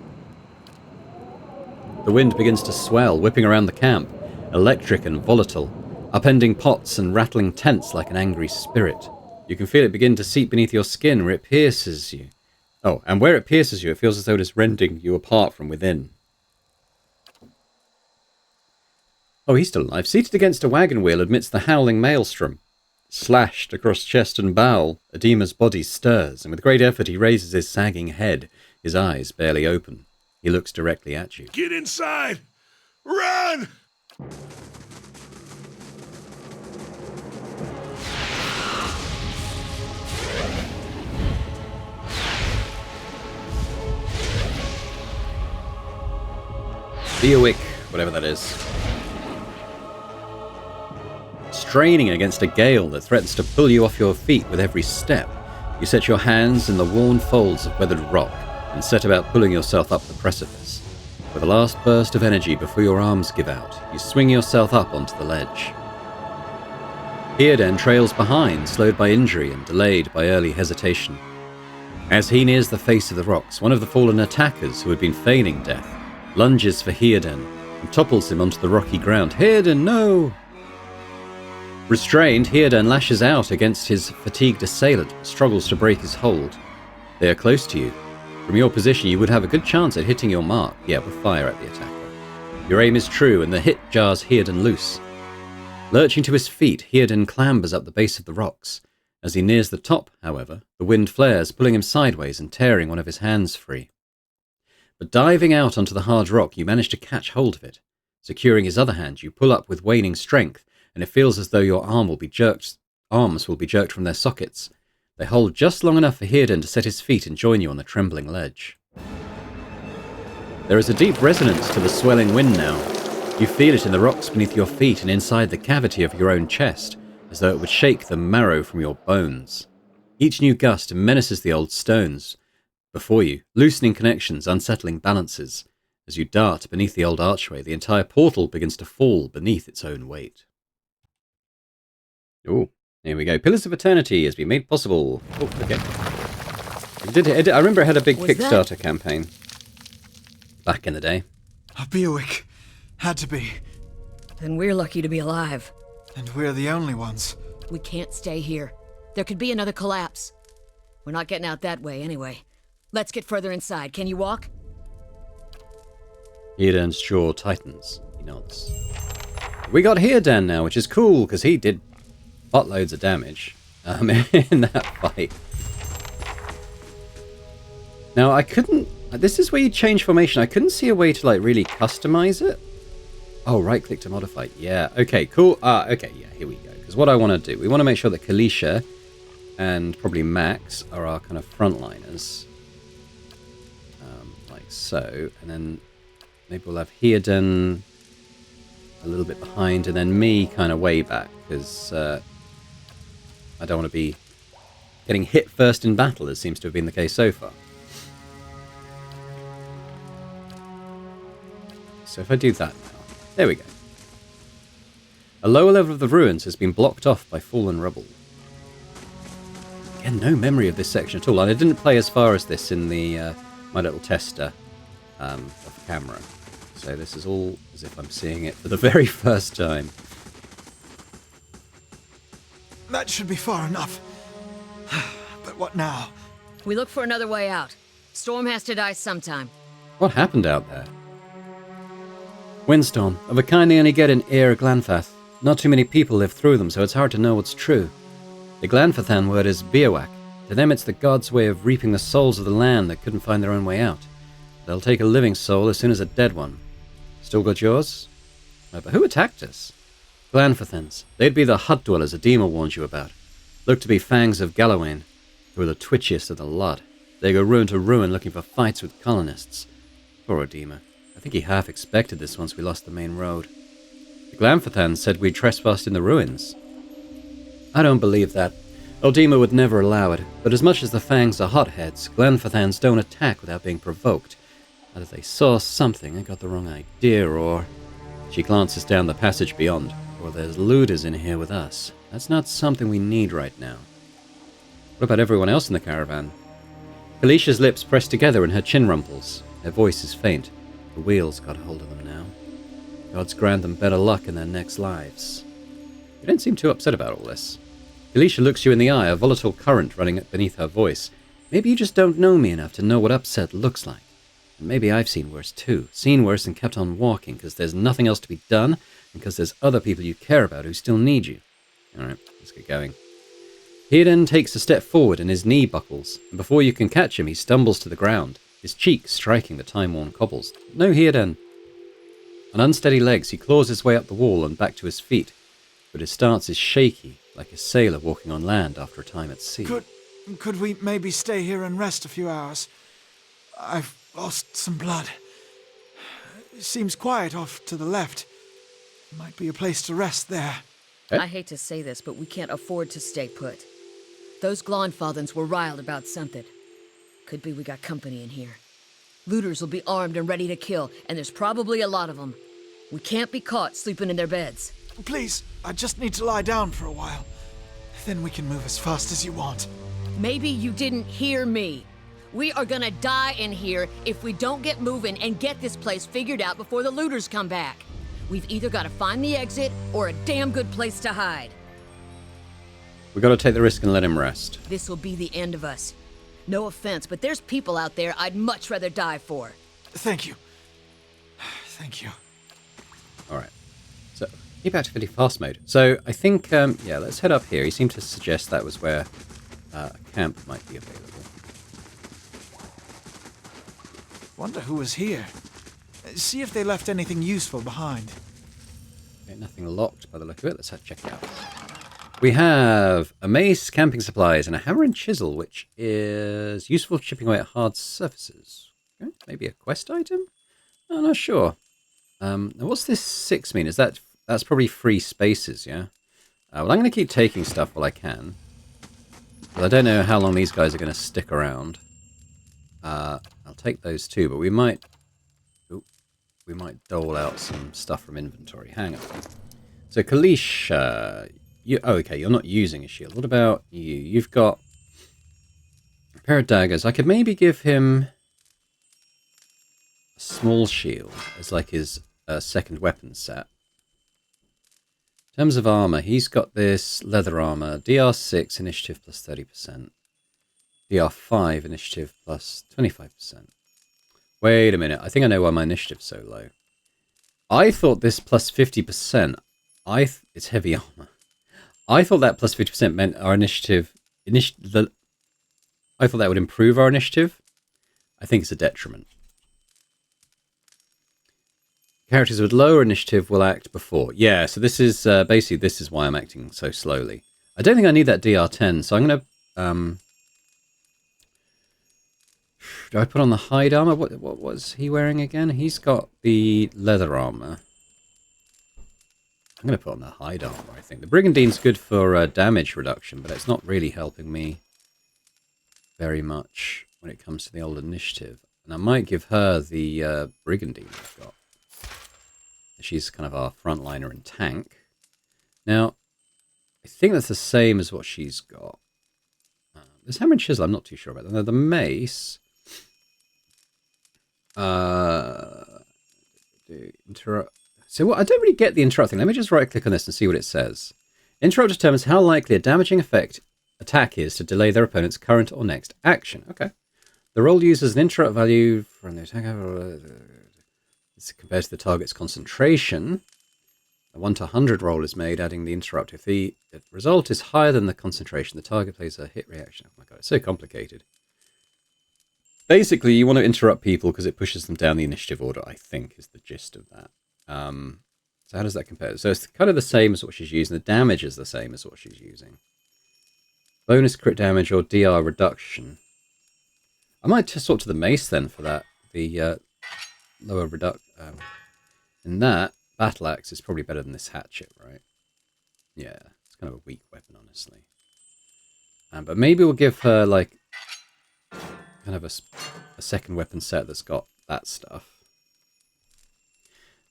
The wind begins to swell, whipping around the camp, electric and volatile, upending pots and rattling tents like an angry spirit. You can feel it begin to seep beneath your skin where it pierces you. Oh, and where it pierces you, it feels as though it is rending you apart from within. Oh, he's still alive. Seated against a wagon wheel amidst the howling maelstrom. Slashed across chest and bowel, Edema's body stirs, and with great effort he raises his sagging head, his eyes barely open. He looks directly at you. Get inside! Run! Beowick, whatever that is. Straining against a gale that threatens to pull you off your feet with every step, you set your hands in the worn folds of weathered rock and set about pulling yourself up the precipice. With a last burst of energy before your arms give out, you swing yourself up onto the ledge. Hearden trails behind, slowed by injury and delayed by early hesitation. As he nears the face of the rocks, one of the fallen attackers who had been feigning death lunges for Hearden and topples him onto the rocky ground. Hearden, no! Restrained, Hearden lashes out against his fatigued assailant, but struggles to break his hold. They are close to you. From your position, you would have a good chance at hitting your mark, yet with fire at the attacker. Your aim is true, and the hit jars Hearden loose. Lurching to his feet, Hearden clambers up the base of the rocks. As he nears the top, however, the wind flares, pulling him sideways and tearing one of his hands free. But diving out onto the hard rock, you manage to catch hold of it. Securing his other hand, you pull up with waning strength, and it feels as though your arms will be jerked from their sockets. They hold just long enough for Hearden to set his feet and join you on the trembling ledge. There is a deep resonance to the swelling wind now. You feel it in the rocks beneath your feet and inside the cavity of your own chest, as though it would shake the marrow from your bones. Each new gust menaces the old stones before you, loosening connections, unsettling balances. As you dart beneath the old archway, the entire portal begins to fall beneath its own weight. Oh, here we go. Pillars of Eternity has been made possible. Oh, okay. I remember it had a big Kickstarter campaign back in the day. A Beowick. Had to be. Then we're lucky to be alive. And we're the only ones. We can't stay here. There could be another collapse. We're not getting out that way anyway. Let's get further inside. Can you walk? Hearden's jaw tightens. He nods. We got Hearden now, which is cool, because he did buttloads of damage in that fight. Now, I couldn't... This is where you change formation. I couldn't see a way to, like, really customize it. Oh, right-click to modify. Yeah, okay, cool. Okay, yeah, here we go. Because what I want to do, we want to make sure that Kalisha and probably Max are our kind of frontliners. Like so. And then maybe we'll have Heoden a little bit behind, and then me kind of way back, because I don't want to be getting hit first in battle, as seems to have been the case so far. So if I do that now, there we go. A lower level of the ruins has been blocked off by fallen rubble. Again, no memory of this section at all, and I didn't play as far as this in the my little tester of camera. So this is all as if I'm seeing it for the very first time. That should be far enough. But what now? We look for another way out. Storm has to die sometime. What happened out there? Windstorm, of a kind they only get in Air Glanfath. Not too many people live through them, so it's hard to know what's true. The Glanfathan word is Biawak. To them it's the gods' way of reaping the souls of the land that couldn't find their own way out. They'll take a living soul as soon as a dead one. Still got yours? But who attacked us? Glanfathans. They'd be the hut dwellers Adema warned you about. Look to be fangs of Galawain, who are the twitchiest of the lot. They go ruin to ruin looking for fights with colonists. Poor Adema. I think he half expected this once we lost the main road. The Glanfathans said we'd trespassed in the ruins. I don't believe that. Odema would never allow it, but as much as the Fangs are hotheads, Glanfathans don't attack without being provoked. Either they saw something and got the wrong idea, or... She glances down the passage beyond. Or there's looters in here with us. That's not something we need right now. What about everyone else in the caravan? Kalisha's lips press together and her chin rumples. Her voice is faint. The wheels got hold of them now. Gods grant them better luck in their next lives. You don't seem too upset about all this. Kalisha looks you in the eye, a volatile current running beneath her voice. Maybe you just don't know me enough to know what upset looks like. And maybe I've seen worse too. Seen worse and kept on walking, because there's nothing else to be done, and because there's other people you care about who still need you. Alright, let's get going. Heoden takes a step forward and his knee buckles, and before you can catch him, he stumbles to the ground, his cheek striking the time-worn cobbles. No, Heoden. On unsteady legs, he claws his way up the wall and back to his feet, but his stance is shaky, like a sailor walking on land after a time at sea. Could we maybe stay here and rest a few hours? I've lost some blood. It seems quiet off to the left. Might be a place to rest there. I hate to say this, but we can't afford to stay put. Those Glonfathans were riled about something. Could be we got company in here. Looters will be armed and ready to kill, and there's probably a lot of them. We can't be caught sleeping in their beds. Please, I just need to lie down for a while. Then we can move as fast as you want. Maybe you didn't hear me. We are gonna die in here if we don't get moving and get this place figured out before the looters come back. We've either got to find the exit or a damn good place to hide. We gotta take the risk and let him rest. This will be the end of us. No offense, but there's people out there I'd much rather die for. Thank you. Thank you. Alright. So, keep activity fast mode. So, I think, yeah, let's head up here. He seemed to suggest that was where a camp might be available. Wonder who was here. See if they left anything useful behind. Okay, nothing locked by the look of it. Let's check it out. We have a mace, camping supplies, and a hammer and chisel, which is useful for chipping away at hard surfaces. Okay, maybe a quest item? I'm not sure. Now what's this 6 mean? That's probably free spaces, yeah? Well, I'm going to keep taking stuff while I can. But I don't know how long these guys are going to stick around. I'll take those too, but we might dole out some stuff from inventory. Hang on. So Kalisha, okay, you're not using a shield. What about you? You've got a pair of daggers. I could maybe give him a small shield as like his second weapon set. In terms of armor, he's got this leather armor, DR6 initiative plus 30%, DR5 initiative plus 25%. Wait a minute, I think I know why my initiative's so low. I thought this plus 50%, it's heavy armor. I thought that plus 50% meant our initiative, I thought that would improve our initiative, I think it's a detriment. Characters with lower initiative will act before. Yeah, so this is basically this is why I'm acting so slowly. I don't think I need that DR10, so I'm going to... do I put on the hide armor? What was he wearing again? He's got the leather armor. I'm going to put on the hide armor, I think. The Brigandine's good for damage reduction, but it's not really helping me very much when it comes to the old initiative. And I might give her the Brigandine I've got. She's kind of our frontliner and tank. Now, I think that's the same as what she's got. This hammer and chisel, I'm not too sure about that. Now, the mace... interrupt. So what? I don't really get the interrupt thing. Let me just right-click on this and see what it says. Interrupt determines how likely a damaging attack is to delay their opponent's current or next action. Okay. The roll uses an interrupt value from the attack. This compares to the target's concentration. A 1 to 100 roll is made, adding the interrupt. If the result is higher than the concentration, the target plays a hit reaction. Oh my god, it's so complicated. Basically, you want to interrupt people because it pushes them down the initiative order, I think, is the gist of that. So how does that compare? So it's kind of the same as what she's using. The damage is the same as what she's using. Bonus crit damage or DR reduction. I might just swap to the mace then for that. The lower reduction. In that, battle axe is probably better than this hatchet, right? Yeah, it's kind of a weak weapon, honestly. But maybe we'll give her like kind of a second weapon set that's got that stuff.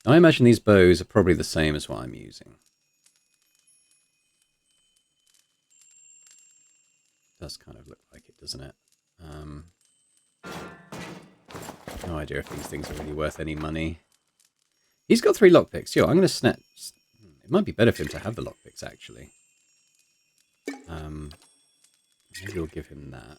Now, I imagine these bows are probably the same as what I'm using. It does kind of look like it, doesn't it? No idea if these things are really worth any money. He's got 3 lockpicks. Yo, I'm going to snap... It might be better for him to have the lockpicks, actually. Maybe we'll give him that.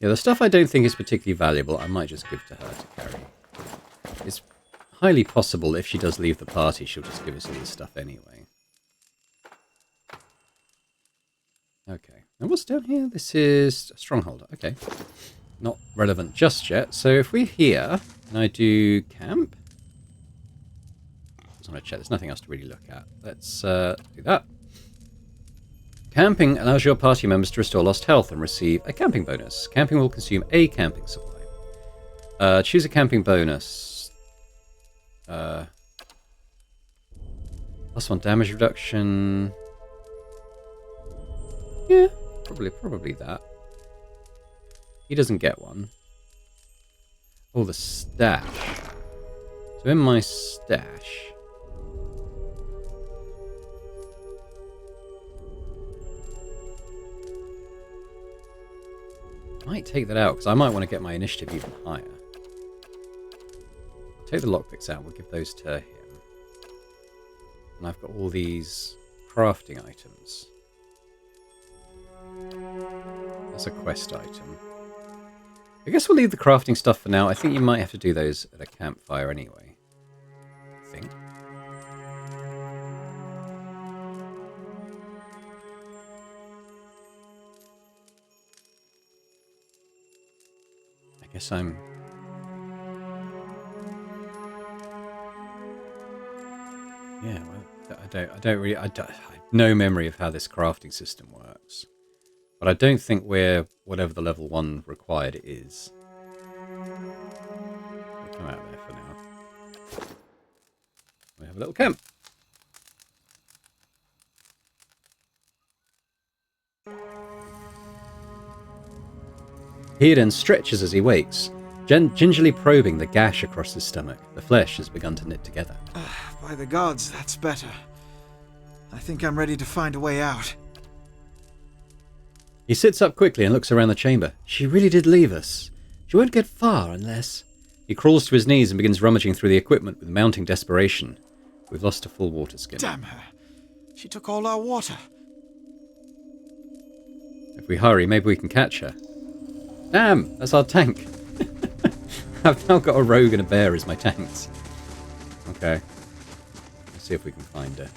Yeah, the stuff I don't think is particularly valuable, I might just give to her to carry. It's highly possible if she does leave the party, she'll just give us all this stuff anyway. Okay. Now what's down here? This is a stronghold. Okay. Not relevant just yet. So if we're here, and I do camp... I just want to check. There's nothing else to really look at. Let's do that. Camping allows your party members to restore lost health and receive a camping bonus. Camping will consume a camping supply. Choose a camping bonus. +1 damage reduction. Yeah, probably that. He doesn't get one. Oh, the stash. So in my stash... I might take that out, because I might want to get my initiative even higher. I'll take the lockpicks out, we'll give those to him. And I've got all these crafting items. That's a quest item. I guess we'll leave the crafting stuff for now. I think you might have to do those at a campfire anyway. I think. I guess I'm... Yeah, well, I don't really... I have no memory of how this crafting system works. But I don't think we're whatever the level 1 required it is. We'll come out there for now. We have a little camp. He then stretches as he wakes, gingerly probing the gash across his stomach. The flesh has begun to knit together. By the gods, that's better. I think I'm ready to find a way out. He sits up quickly and looks around the chamber. She really did leave us. She won't get far unless... He crawls to his knees and begins rummaging through the equipment with mounting desperation. We've lost a full water skin. Damn her. She took all our water. If we hurry, maybe we can catch her. Damn, that's our tank. I've now got a rogue and a bear as my tanks. Okay. Let's see if we can find her.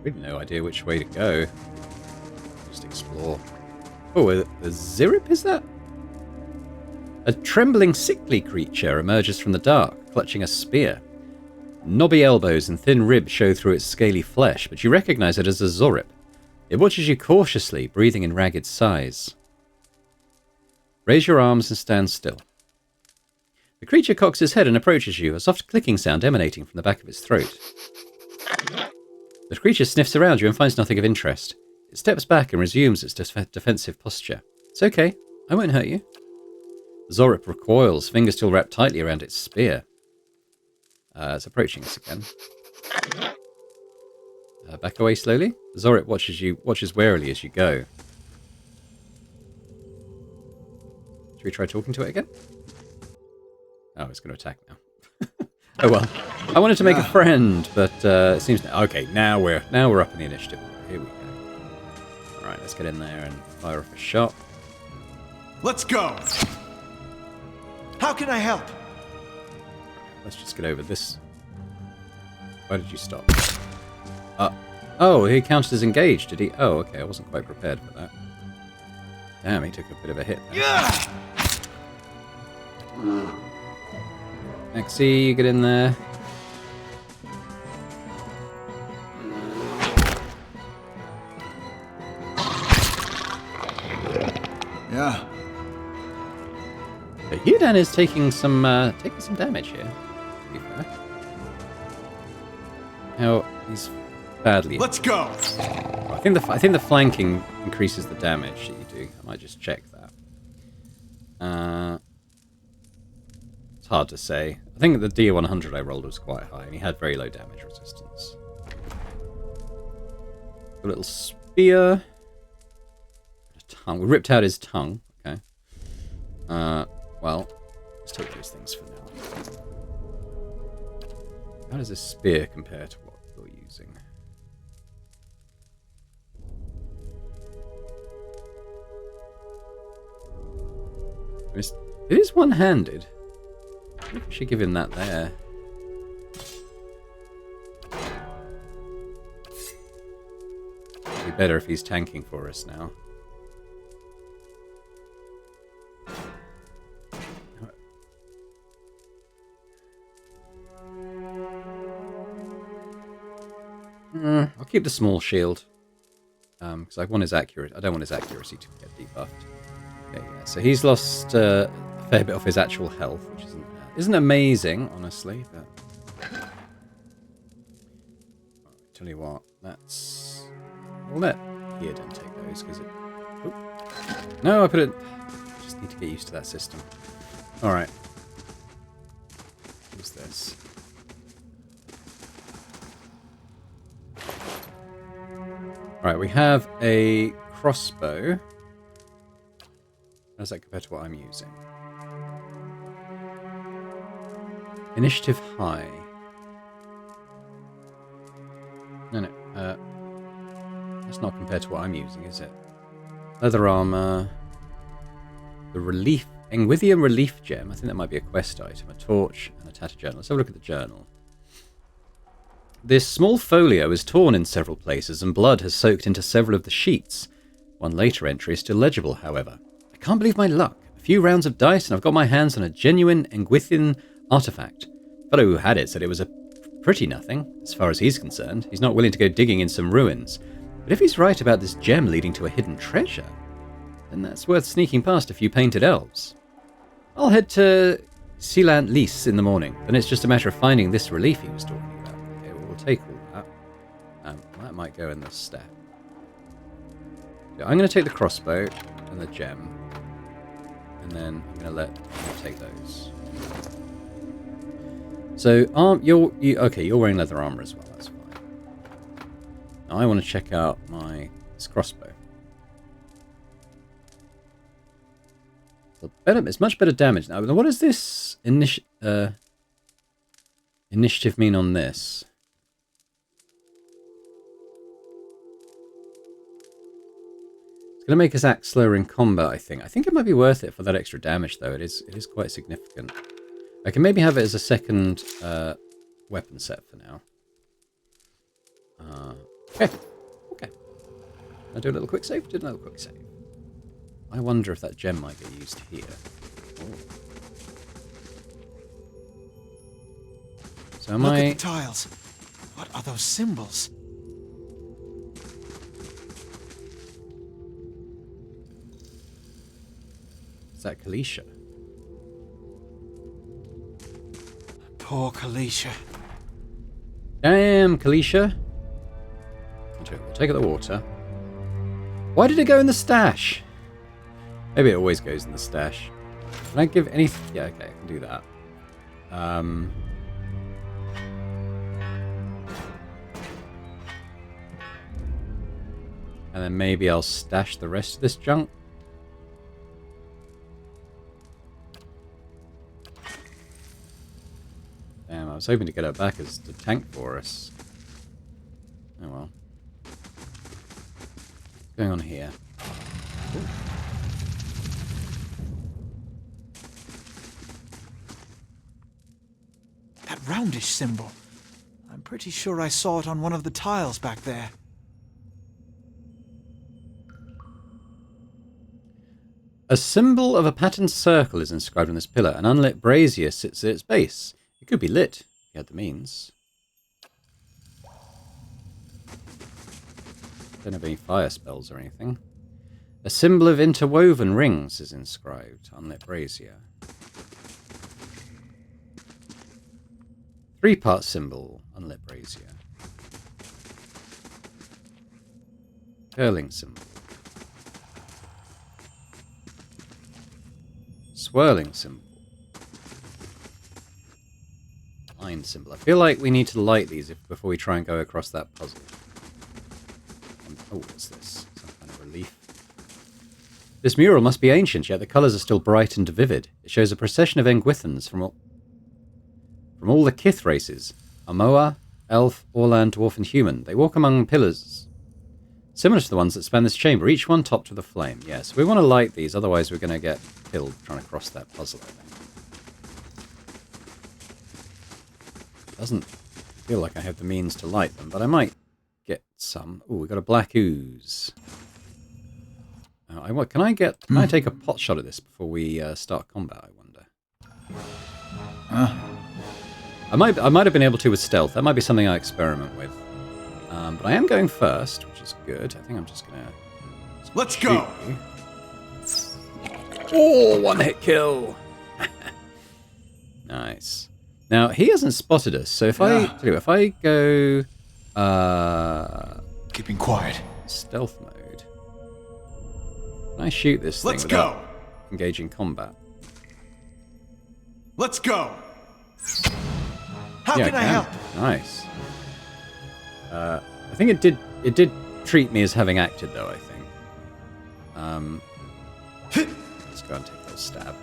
really no idea which way to go. Just explore. Oh, a Zirip is that? A trembling, sickly creature emerges from the dark, clutching a spear. Knobby elbows and thin ribs show through its scaly flesh, but you recognize it as a Zorip. It watches you cautiously, breathing in ragged sighs. Raise your arms and stand still. The creature cocks its head and approaches you, a soft clicking sound emanating from the back of its throat. The creature sniffs around you and finds nothing of interest. It steps back and resumes its defensive posture. It's okay, I won't hurt you. The Zorip recoils, fingers still wrapped tightly around its spear. It's approaching us again. Back away slowly. The Zorip watches warily as you go. Should we try talking to it again? Oh, it's going to attack now. Oh well. I wanted to make a friend, but it seems okay. Now we're up in the initiative. Here we go. All right, let's get in there and fire off a shot. Let's go. How can I help? Let's just get over this. Why did you stop? Oh, he counted as engaged, did he? Oh, okay. I wasn't quite prepared for that. Damn, he took a bit of a hit there. Yeah. Maxie, you get in there. Yeah. But Yudan is taking some damage here. To be fair. How he's badly. Let's go. I think the flanking increases the damage that you do. I might just check that. It's hard to say. I think the D100 I rolled was quite high, and he had very low damage resistance. A little spear. A tongue. We ripped out his tongue. Okay. Well, let's take those things for now. How does this spear compare to what you're using? It is one-handed. I think we should give him that there. It'd be better if he's tanking for us now. I'll keep the small shield. Because I want his accuracy. I don't want his accuracy to get debuffed. Okay, yeah. So he's lost a fair bit of his actual health, which isn't amazing, honestly. But tell you what, we'll let Theoden take those because it. Oop. No, I put it. Just need to get used to that system. All right. What's this? Right, we have a crossbow. How does that compare to what I'm using? Initiative high. No. That's not compared to what I'm using, is it? Leather armor. The relief. Engwithian relief gem. I think that might be a quest item. A torch and a tattered journal. Let's have a look at the journal. This small folio is torn in several places and blood has soaked into several of the sheets. One later entry is still legible, however. I can't believe my luck. A few rounds of dice and I've got my hands on a genuine Engwithian artifact. The fellow who had it said it was a pretty nothing, as far as he's concerned. He's not willing to go digging in some ruins. But if he's right about this gem leading to a hidden treasure, then that's worth sneaking past a few painted elves. I'll head to Sealant Lys in the morning. Then it's just a matter of finding this relief he was talking about. We'll take all that. That might go in the stack. Yeah, I'm going to take the crossbow and the gem. And then I'm going to let you take those. So, you're wearing leather armor as well. That's fine. Now I want to check out this crossbow. It's much better damage. Now, what does this initiative mean on this? It's going to make us act slower in combat, I think. I think it might be worth it for that extra damage, though. It is quite significant. I can maybe have it as a second weapon set for now. Okay. Okay. I do a little quick save? Did another quick save. I wonder if that gem might get used here. Oh. So Look at the tiles. What are those symbols? Is that Kalisha? Poor Kalisha. Damn, Kalisha. We'll take out the water. Why did it go in the stash? Maybe it always goes in the stash. Can I give any... Yeah, okay, I can do that. And then maybe I'll stash the rest of this junk. Damn, I was hoping to get her back as the tank for us. Oh well. What's going on here? Ooh. That roundish symbol. I'm pretty sure I saw it on one of the tiles back there. A symbol of a patterned circle is inscribed on this pillar. An unlit brazier sits at its base. It could be lit, if you had the means. Don't have any fire spells or anything. A symbol of interwoven rings is inscribed. Unlit brazier. 3-part symbol. Unlit brazier. Curling symbol. Swirling symbol. Line symbol. I feel like we need to light these before we try and go across that puzzle. Oh, what's this? Some kind of relief. This mural must be ancient, yet the colours are still bright and vivid. It shows a procession of Engwithans from all the Kith races. Amoa, Elf, Orland, Dwarf and Human. They walk among pillars, similar to the ones that span this chamber, each one topped with a flame. Yes, we want to light these, otherwise we're going to get killed trying to cross that puzzle, I think. Doesn't feel like I have the means to light them, but I might get some. Oh, we've got a black ooze. Can I take a pot shot at this before we start combat, I wonder? I might have been able to with stealth. That might be something I experiment with. But I am going first, which is good. I think I'm just gonna... Let's go! Oh, one-hit kill! Nice. Now, he hasn't spotted us, so if I go... Keeping quiet. Stealth mode. Can I shoot this thing without engaging combat? Let's go! How can I help? Nice. I think it did treat me as having acted, though, I think. Let's go and take a little stab.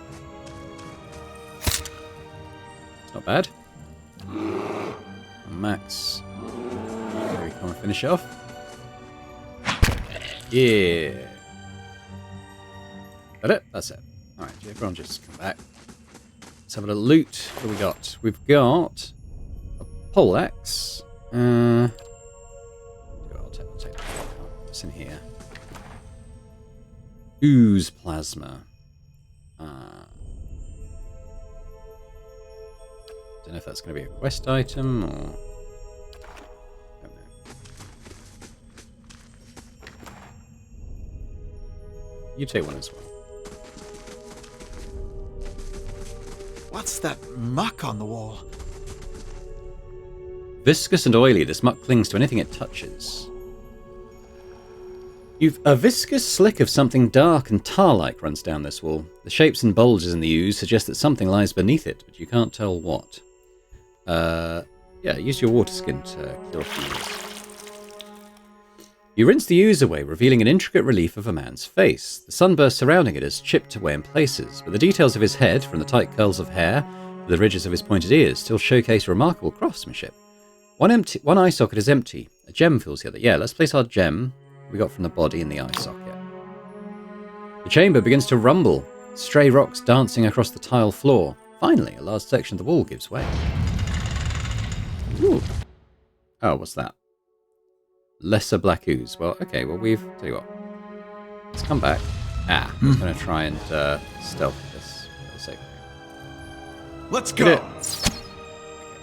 It's not bad. Max. There we come and finish it off. Yeah. That it? That's it. Alright, everyone just come back. Let's have a little loot. What do we got? We've got a poleaxe. I'll take what's in here. Ooze plasma. Don't know if that's going to be a quest item or... I don't know. You take one as well. What's that muck on the wall? Viscous and oily, this muck clings to anything it touches. A viscous slick of something dark and tar-like runs down this wall. The shapes and bulges in the ooze suggest that something lies beneath it, but you can't tell what. Yeah, use your water skin to cure fevers. You rinse the ooze away, revealing an intricate relief of a man's face. The sunburst surrounding it is chipped away in places, but the details of his head, from the tight curls of hair to the ridges of his pointed ears, still showcase remarkable craftsmanship. One eye socket is empty. A gem fills the other. Yeah, let's place our gem we got from the body in the eye socket. The chamber begins to rumble, stray rocks dancing across the tile floor. Finally, a large section of the wall gives way. Ooh. Oh, what's that? Lesser black ooze. Well, okay, well, tell you what. Let's come back. I'm going to try and stealth this for the sake of it. Let's go!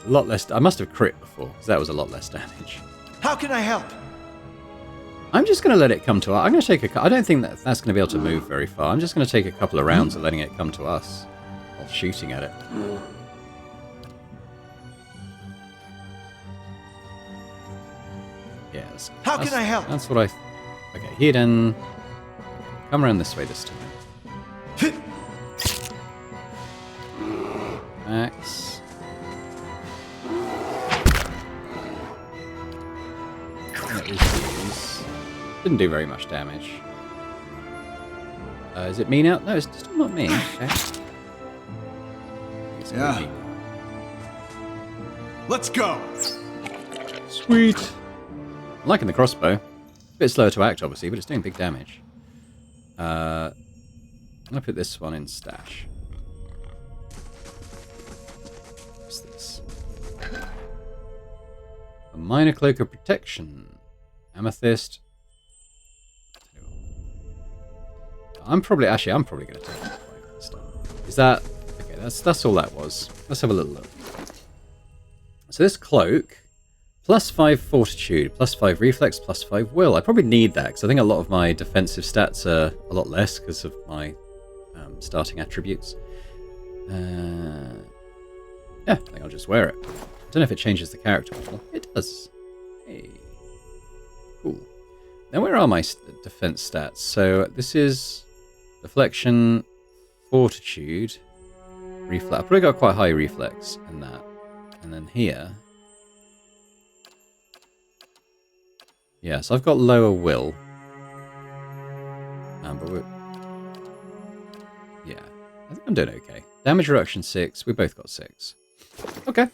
A lot less... I must have crit before, because that was a lot less damage. How can I help? I'm just going to let it come to us. I'm going to take I don't think that's going to be able to move very far. I'm just going to take a couple of rounds of letting it come to us while shooting at it. Yes. How can I help? That's what I... Okay, hidden. Come around this way this time. Max. Didn't do very much damage. Is it me now? No, it's still not me. Okay. Yeah. Me. Let's go! Sweet. I'm liking the crossbow. A bit slower to act, obviously, but it's doing big damage. I'm going to put this one in stash. What's this? A minor cloak of protection. Amethyst. I'm probably going to take that. Is that... Okay, that's all that was. Let's have a little look. So this cloak, +5 fortitude, +5 reflex, +5 will. I probably need that, because I think a lot of my defensive stats are a lot less because of my starting attributes. Yeah, I think I'll just wear it. I don't know if it changes the character model. It does. Hey. Cool. Now, where are my defense stats? So this is deflection, fortitude, reflex. I've probably got quite high reflex in that. And then here... Yeah, so I've got lower will. But we're... Yeah, I think I'm doing okay. Damage reduction 6. We both got 6. Okay.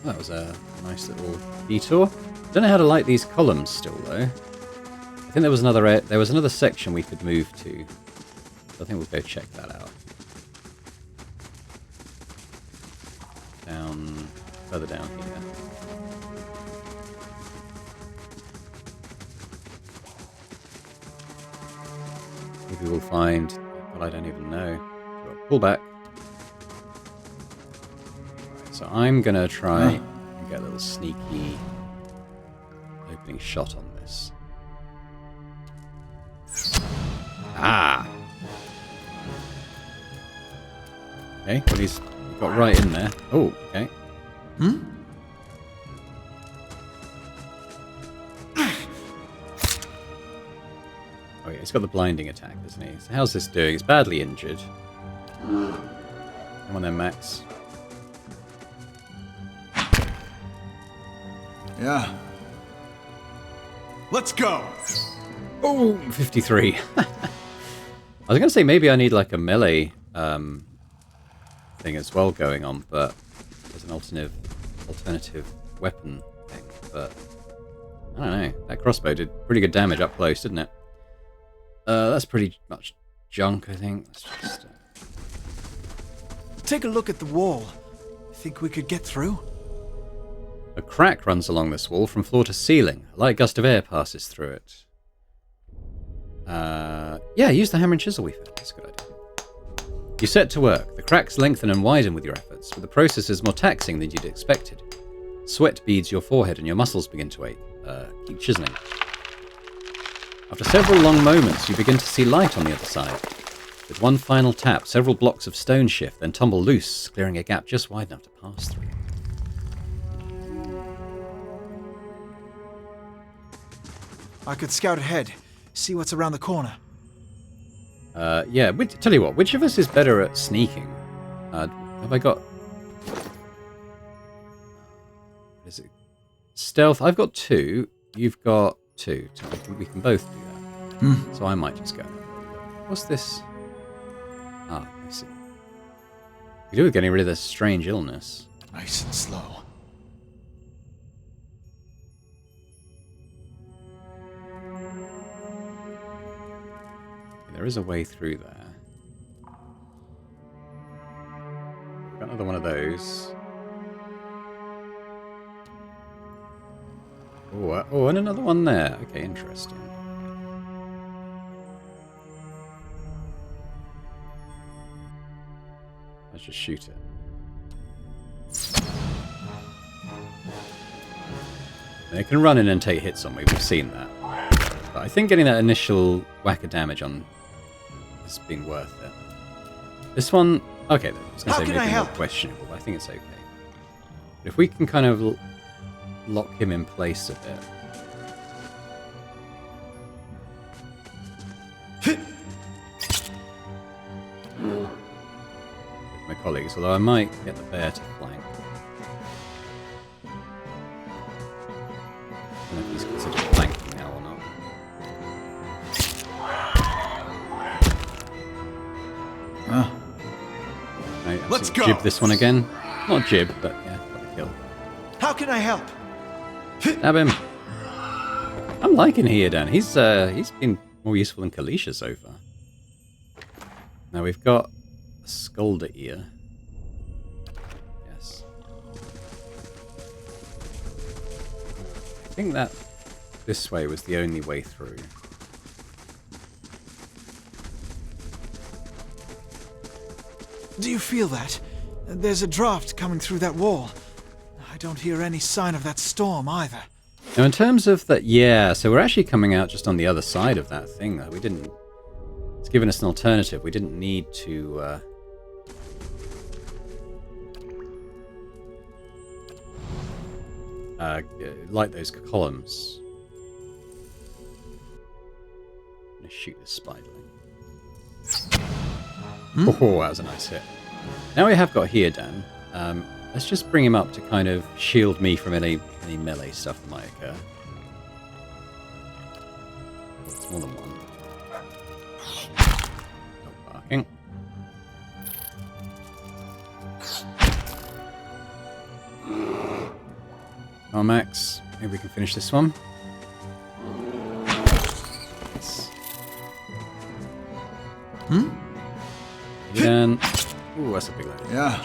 That was a nice little detour. Don't know how to light these columns still, though. I think there was another section we could move to. So I think we'll go check that out. Further down here. Maybe we'll find... Well, I don't even know. So pull back. Right, so I'm going to try and get a little sneaky opening shot on this. Ah! Okay, well he's got right in there. Oh, okay. Oh yeah, he's got the blinding attack, doesn't he? So how's this doing? He's badly injured. Come on then, Max. Yeah. Let's go! Oh, 53. I was going to say maybe I need like a melee thing as well going on, but there's an alternative weapon thing. But I don't know. That crossbow did pretty good damage up close, didn't it? That's pretty much junk, I think. Let's just take a look at the wall. Think we could get through? A crack runs along this wall from floor to ceiling. A light gust of air passes through it. Yeah, use the hammer and chisel we found. That's a good idea. You set to work. The cracks lengthen and widen with your efforts, but the process is more taxing than you'd expected. Sweat beads your forehead and your muscles begin to ache. Keep chiseling. After several long moments, you begin to see light on the other side. With one final tap, several blocks of stone shift, then tumble loose, clearing a gap just wide enough to pass through. I could scout ahead, see what's around the corner. Yeah, tell you what, which of us is better at sneaking? Have I got... What is it? Stealth, I've got 2. You've got 2. So we can both do that. So I might just go. What's this? Ah, I see. We do with getting rid of this strange illness. Nice and slow. There is a way through there. We've got another one of those. Oh, and another one there. Okay, interesting. Let's just shoot it. They can run in and take hits on me. We've seen that. But I think getting that initial whack of damage on has been worth it. This one, okay, I was going to say maybe more questionable, but I think it's okay. But if we can kind of lock him in place a bit. With my colleagues, although I might get the bear to flank. I don't know if he's considered flanking now or not. Right, let's go. Jib this one again. Not jib, but yeah, got a kill. How can I help? Stab him. I'm liking Heodan. He's been more useful than Kalisha so far. Now we've got a Scolder ear. Yes. I think that this way was the only way through. Do you feel that? There's a draft coming through that wall. I don't hear any sign of that storm either. Now, in terms of that, yeah, so we're actually coming out just on the other side of that thing, though. We didn't... It's given us an alternative. We didn't need to... light those columns. I'm going to shoot this spiderling. Oh, that was a nice hit. Now we have got Heodan. Let's just bring him up to kind of shield me from any melee stuff that might occur. Oh, it's more than one. Not barking. Oh, Max. Maybe we can finish this one. Yes. Again. Ooh, that's a big load. Yeah.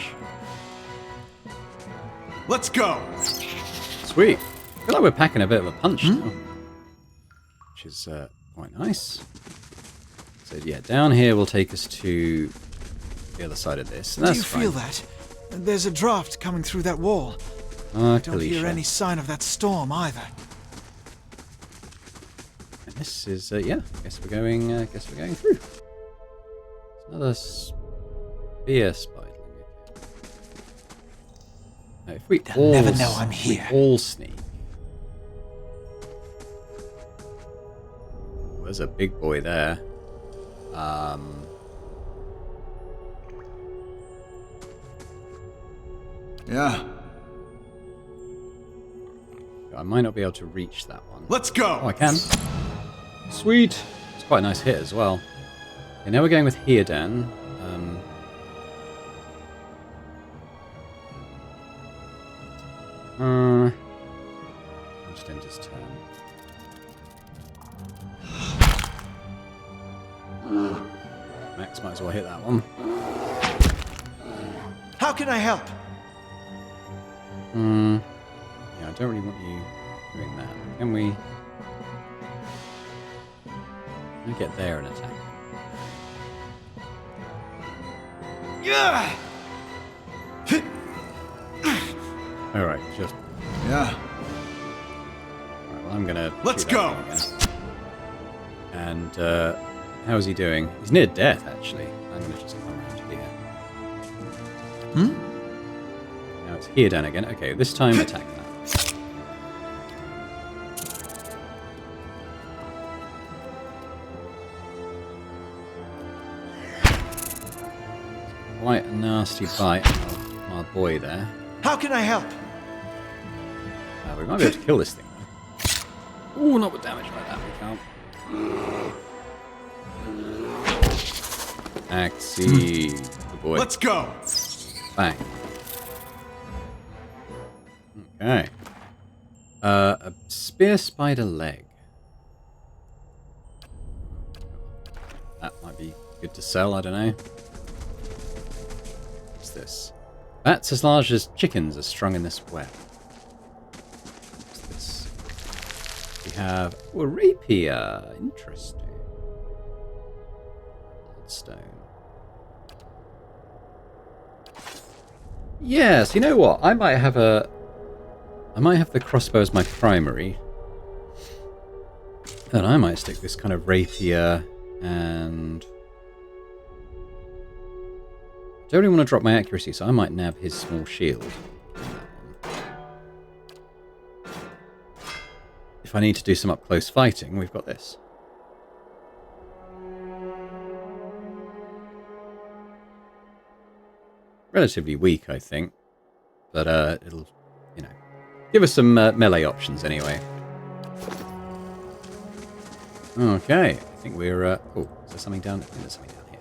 Let's go. Sweet. I feel like we're packing a bit of a punch now, which is quite nice. So yeah, down here will take us to the other side of this. And that's Do you feel that? There's a draft coming through that wall. I don't hear any sign of that storm either. And this is yeah. I guess we're going. Guess we're going through. It's another spear spider. Now, if we They'll never know I'm here. We all sneak. There's a big boy there. Yeah. I might not be able to reach that one. Let's go. Oh, I can. Sweet. It's quite a nice hit as well. Okay, now we're going with Heodan. I'll just end his turn. Max might as well hit that one. How can I help? Yeah, I don't really want you doing that. Can we get there and attack? Yeah. Alright, just... Yeah. Alright, well, I'm gonna... Let's go! And, how's he doing? He's near death, actually. I'm gonna just come around here. Now it's Heodan again. Okay, this time attack that. Quite a nasty bite of our boy there. How can I help? We might be able to kill this thing, though. Ooh, not with damage like that, we can't. Axie, the boy. Let's go! Bang. Okay. A spear spider leg. That might be good to sell, I don't know. What's this? Bats as large as chickens are strung in this web. What's this? have a rapier. Interesting. Bloodstone. Yes, you know what? I might have the crossbow as my primary. And I might stick this kind of rapier and... I don't really want to drop my accuracy, so I might nab his small shield. If I need to do some up-close fighting, we've got this. Relatively weak, I think. But it'll, you know, give us some melee options anyway. Okay, I think we're... oh, is there something down there? I think there's something down here.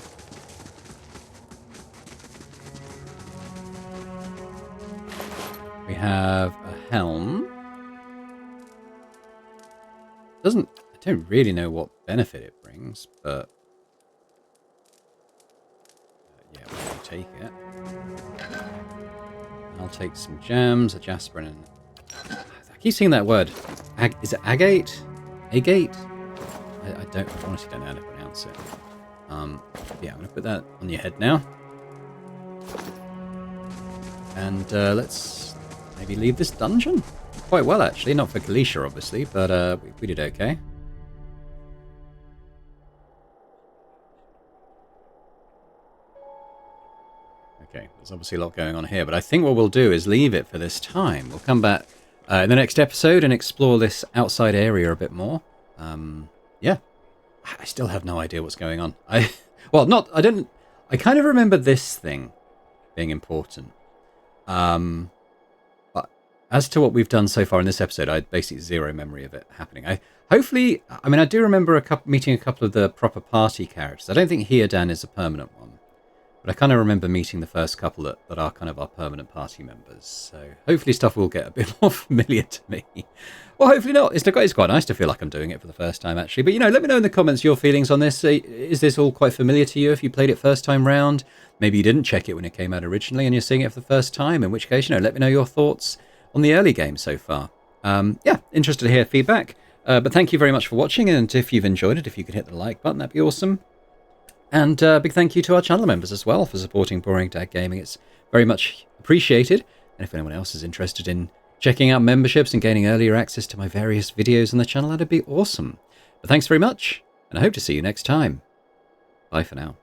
We have a helm. I don't really know what benefit it brings, but... yeah, we'll take it. I'll take some gems, a jasper, and... I keep seeing that word. Is it agate? Agate? I honestly don't know how to pronounce it. Yeah, I'm going to put that on your head now. And let's maybe leave this dungeon. Quite well, actually. Not for Galicia, obviously, but we did okay. Okay, there's obviously a lot going on here, but I think what we'll do is leave it for this time. We'll come back in the next episode and explore this outside area a bit more. Yeah, I still have no idea what's going on. I kind of remember this thing being important. But as to what we've done so far in this episode, I had basically zero memory of it happening. I do remember meeting a couple of the proper party characters. I don't think Heodan is a permanent one. But I kind of remember meeting the first couple that are kind of our permanent party members. So hopefully stuff will get a bit more familiar to me. Well, hopefully not. It's quite nice to feel like I'm doing it for the first time, actually. But, let me know in the comments your feelings on this. Is this all quite familiar to you if you played it first time round? Maybe you didn't check it when it came out originally and you're seeing it for the first time, in which case, let me know your thoughts on the early game so far. Yeah, interested to hear feedback. But thank you very much for watching, and if you've enjoyed it, if you could hit the like button, that'd be awesome. And big thank you to our channel members as well for supporting Boring Dad Gaming. It's very much appreciated. And if anyone else is interested in checking out memberships and gaining earlier access to my various videos on the channel, that'd be awesome. But thanks very much, and I hope to see you next time. Bye for now.